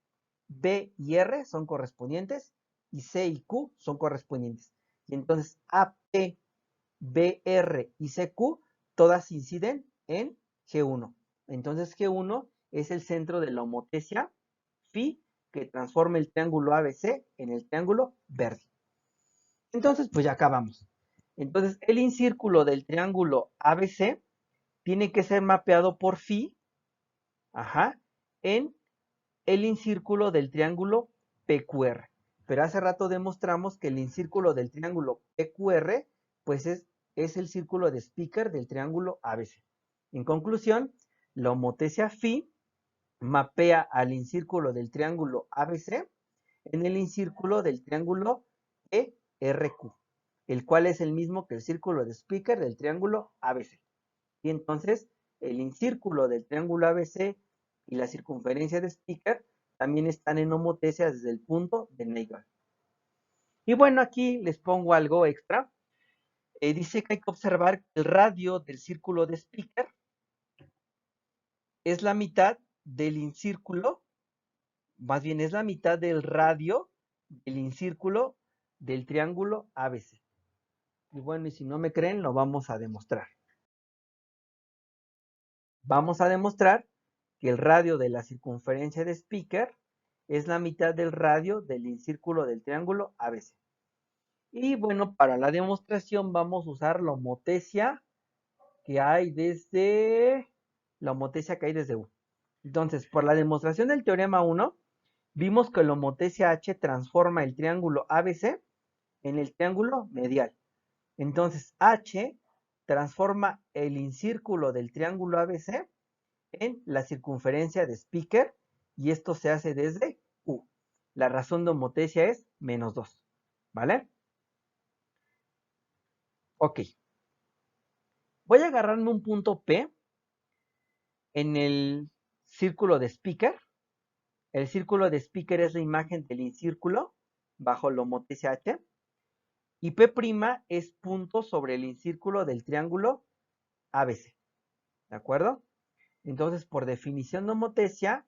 B y R son correspondientes. Y C y Q son correspondientes. Y entonces AP, BR y CQ todas inciden en G1. Entonces G1 es el centro de la homotecia phi que transforma el triángulo ABC en el triángulo verde. Entonces, pues ya acabamos. Entonces, el incírculo del triángulo ABC tiene que ser mapeado por phi en el incírculo del triángulo PQR. Pero hace rato demostramos que el incírculo del triángulo PQR pues es el círculo de Speaker del triángulo ABC. En conclusión, la homotecia phi mapea al incírculo del triángulo ABC en el incírculo del triángulo ERQ, el cual es el mismo que el círculo de Speaker del triángulo ABC. Y entonces, el incírculo del triángulo ABC y la circunferencia de Speaker también están en homotecia desde el punto de Nagel. Y bueno, aquí les pongo algo extra. Dice que hay que observar que el radio del círculo de Speaker es la mitad del incírculo, más bien es la mitad del radio del incírculo del triángulo ABC. Y bueno, y si no me creen, lo vamos a demostrar. Vamos a demostrar que el radio de la circunferencia de Speaker es la mitad del radio del incírculo del triángulo ABC. Y bueno, para la demostración vamos a usar la homotecia que hay desde U. Entonces, por la demostración del teorema 1, vimos que la homotecia H transforma el triángulo ABC en el triángulo medial. Entonces, H transforma el incírculo del triángulo ABC en la circunferencia de Speaker y esto se hace desde U. La razón de homotecia es -2, ¿vale? Ok. Voy a agarrarme un punto P en el círculo de Speaker. El círculo de Speaker es la imagen del incírculo bajo la homotecia H. Y P' es punto sobre el incírculo del triángulo ABC. ¿De acuerdo? Entonces, por definición de homotecia,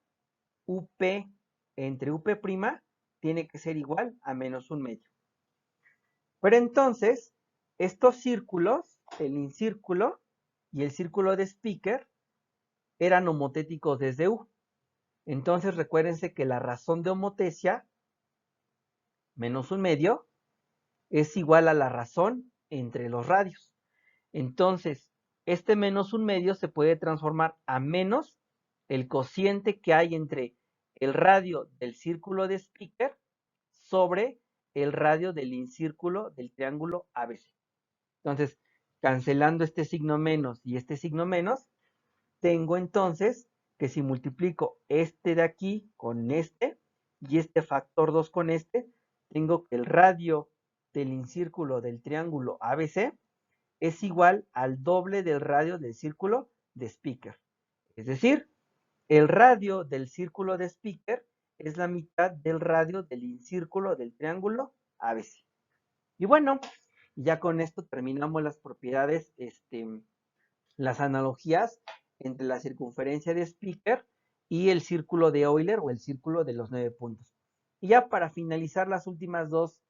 UP entre UP' tiene que ser igual a -1/2. Pero entonces, estos círculos, el incírculo y el círculo de Speaker, eran homotéticos desde U. Entonces, recuérdense que la razón de homotecia, -1/2, es igual a la razón entre los radios. Entonces, este -1/2 se puede transformar a menos el cociente que hay entre el radio del círculo de Speaker sobre el radio del incírculo del triángulo ABC. Entonces, cancelando este signo menos y este signo menos, tengo entonces que si multiplico este de aquí con este y este factor 2 con este, tengo que el radio del incírculo del triángulo ABC es igual al doble del radio del círculo de Speaker. Es decir, el radio del círculo de Speaker es la mitad del radio del incírculo del triángulo ABC. Y bueno, ya con esto terminamos las propiedades, las analogías entre la circunferencia de Speaker y el círculo de Euler o el círculo de los 9 puntos. Y ya para finalizar las últimas dos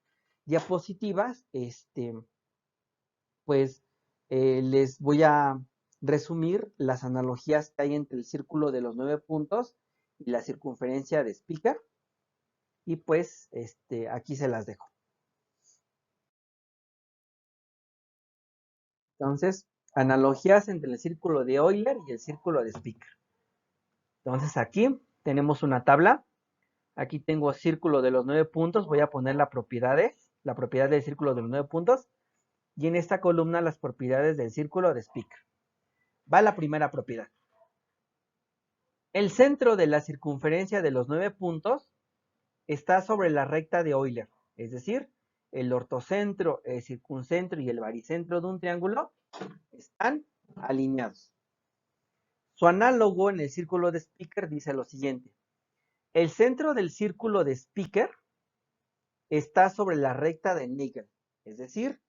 diapositivas, pues les voy a resumir las analogías que hay entre el círculo de los 9 puntos y la circunferencia de Speaker. Y pues aquí se las dejo. Entonces, analogías entre el círculo de Euler y el círculo de Speaker. Entonces aquí tenemos una tabla. Aquí tengo círculo de los 9 puntos. Voy a poner la propiedad del círculo de los 9 puntos. Y en esta columna las propiedades del círculo de Speaker. Va la primera propiedad. El centro de la circunferencia de los 9 puntos está sobre la recta de Euler. Es decir, el ortocentro, el circuncentro y el baricentro de un triángulo están alineados. Su análogo en el círculo de Speaker dice lo siguiente. El centro del círculo de Speaker está sobre la recta de Nagel, es decir,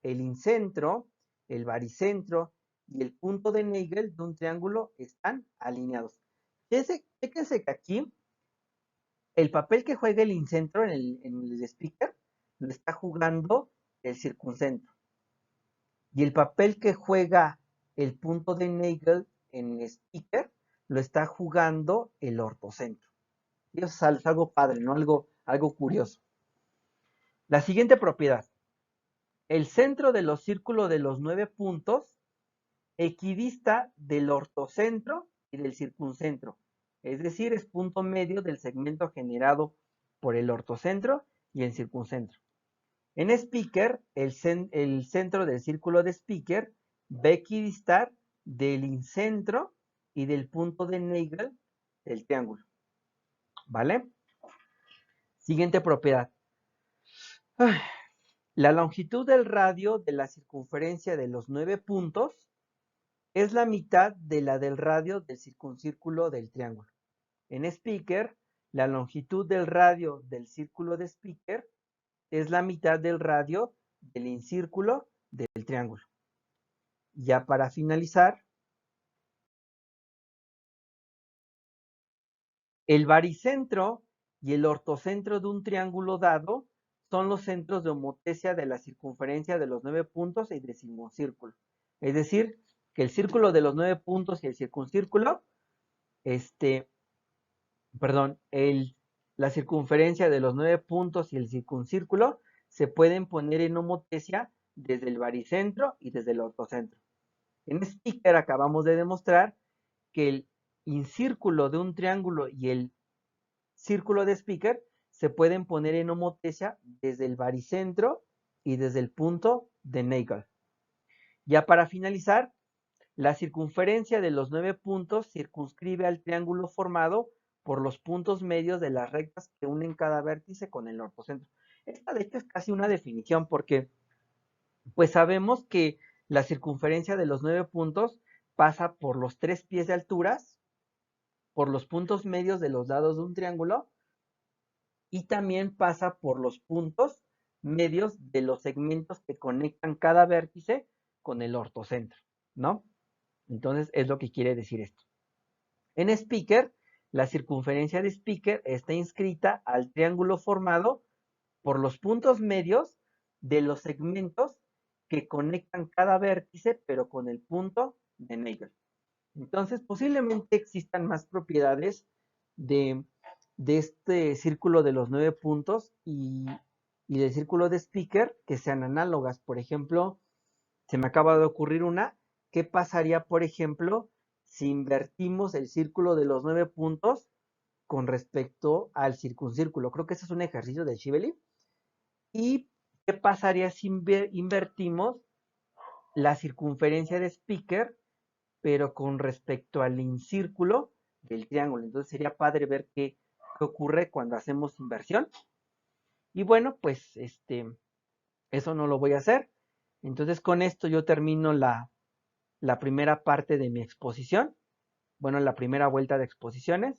el incentro, el baricentro y el punto de Nagel de un triángulo están alineados. Fíjense que aquí el papel que juega el incentro en el Speaker lo está jugando el circuncentro. Y el papel que juega el punto de Nagel en Speaker lo está jugando el ortocentro. Y eso es algo padre, ¿no? Algo curioso. La siguiente propiedad. El centro de los círculos de los 9 puntos equidista del ortocentro y del circuncentro. Es decir, es punto medio del segmento generado por el ortocentro y el circuncentro. En Speaker, el centro del círculo de Speaker va a equidistar del incentro y del punto de Nagel del triángulo. ¿Vale? Siguiente propiedad. La longitud del radio de la circunferencia de los 9 puntos es la mitad de la del radio del circuncírculo del triángulo. En Speaker, la longitud del radio del círculo de Speaker es la mitad del radio del incírculo del triángulo. Ya para finalizar, el baricentro y el ortocentro de un triángulo dado son los centros de homotesia de la circunferencia de los 9 puntos y del circuncírculo. Es decir, que el círculo de los 9 puntos y el circuncírculo, la circunferencia de los 9 puntos y el circuncírculo se pueden poner en homotesia desde el baricentro y desde el ortocentro. En Speaker acabamos de demostrar que el incírculo de un triángulo y el círculo de Speaker se pueden poner en homotesia desde el baricentro y desde el punto de Nagel. Ya para finalizar, la circunferencia de los 9 puntos circunscribe al triángulo formado por los puntos medios de las rectas que unen cada vértice con el ortocentro. Esta de hecho es casi una definición porque pues sabemos que la circunferencia de los 9 puntos pasa por los 3 pies de alturas, por los puntos medios de los lados de un triángulo y también pasa por los puntos medios de los segmentos que conectan cada vértice con el ortocentro, ¿no? Entonces es lo que quiere decir esto. En Speaker, la circunferencia de Speaker está inscrita al triángulo formado por los puntos medios de los segmentos que conectan cada vértice, pero con el punto de Nagel. Entonces, posiblemente existan más propiedades de este círculo de los 9 puntos y del círculo de Speaker que sean análogas. Por ejemplo, se me acaba de ocurrir una. ¿Qué pasaría, por ejemplo, si invertimos el círculo de los 9 puntos con respecto al circuncírculo? Creo que ese es un ejercicio de Shibeli. ¿Y qué pasaría si invertimos la circunferencia de Speaker, pero con respecto al incírculo del triángulo? Entonces sería padre ver qué ocurre cuando hacemos inversión. Y bueno, pues eso no lo voy a hacer. Entonces con esto yo termino la primera parte de mi exposición. bueno, la primera vuelta de exposiciones.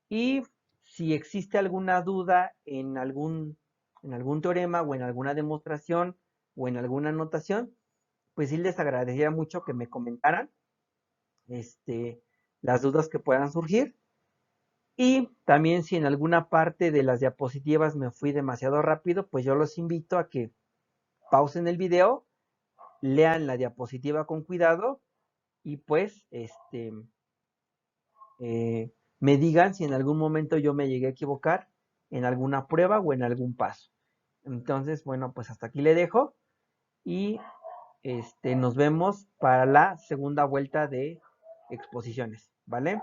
Y si existe alguna duda en algún teorema o en alguna demostración o en alguna anotación, pues sí les agradecería mucho que me comentaran las dudas que puedan surgir. Y también si en alguna parte de las diapositivas me fui demasiado rápido, pues yo los invito a que pausen el video, lean la diapositiva con cuidado y pues me digan si en algún momento yo me llegué a equivocar en alguna prueba o en algún paso. Entonces, bueno, pues hasta aquí le dejo y nos vemos para la segunda vuelta de exposiciones, ¿vale?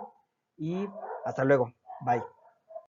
Y hasta luego. Bye.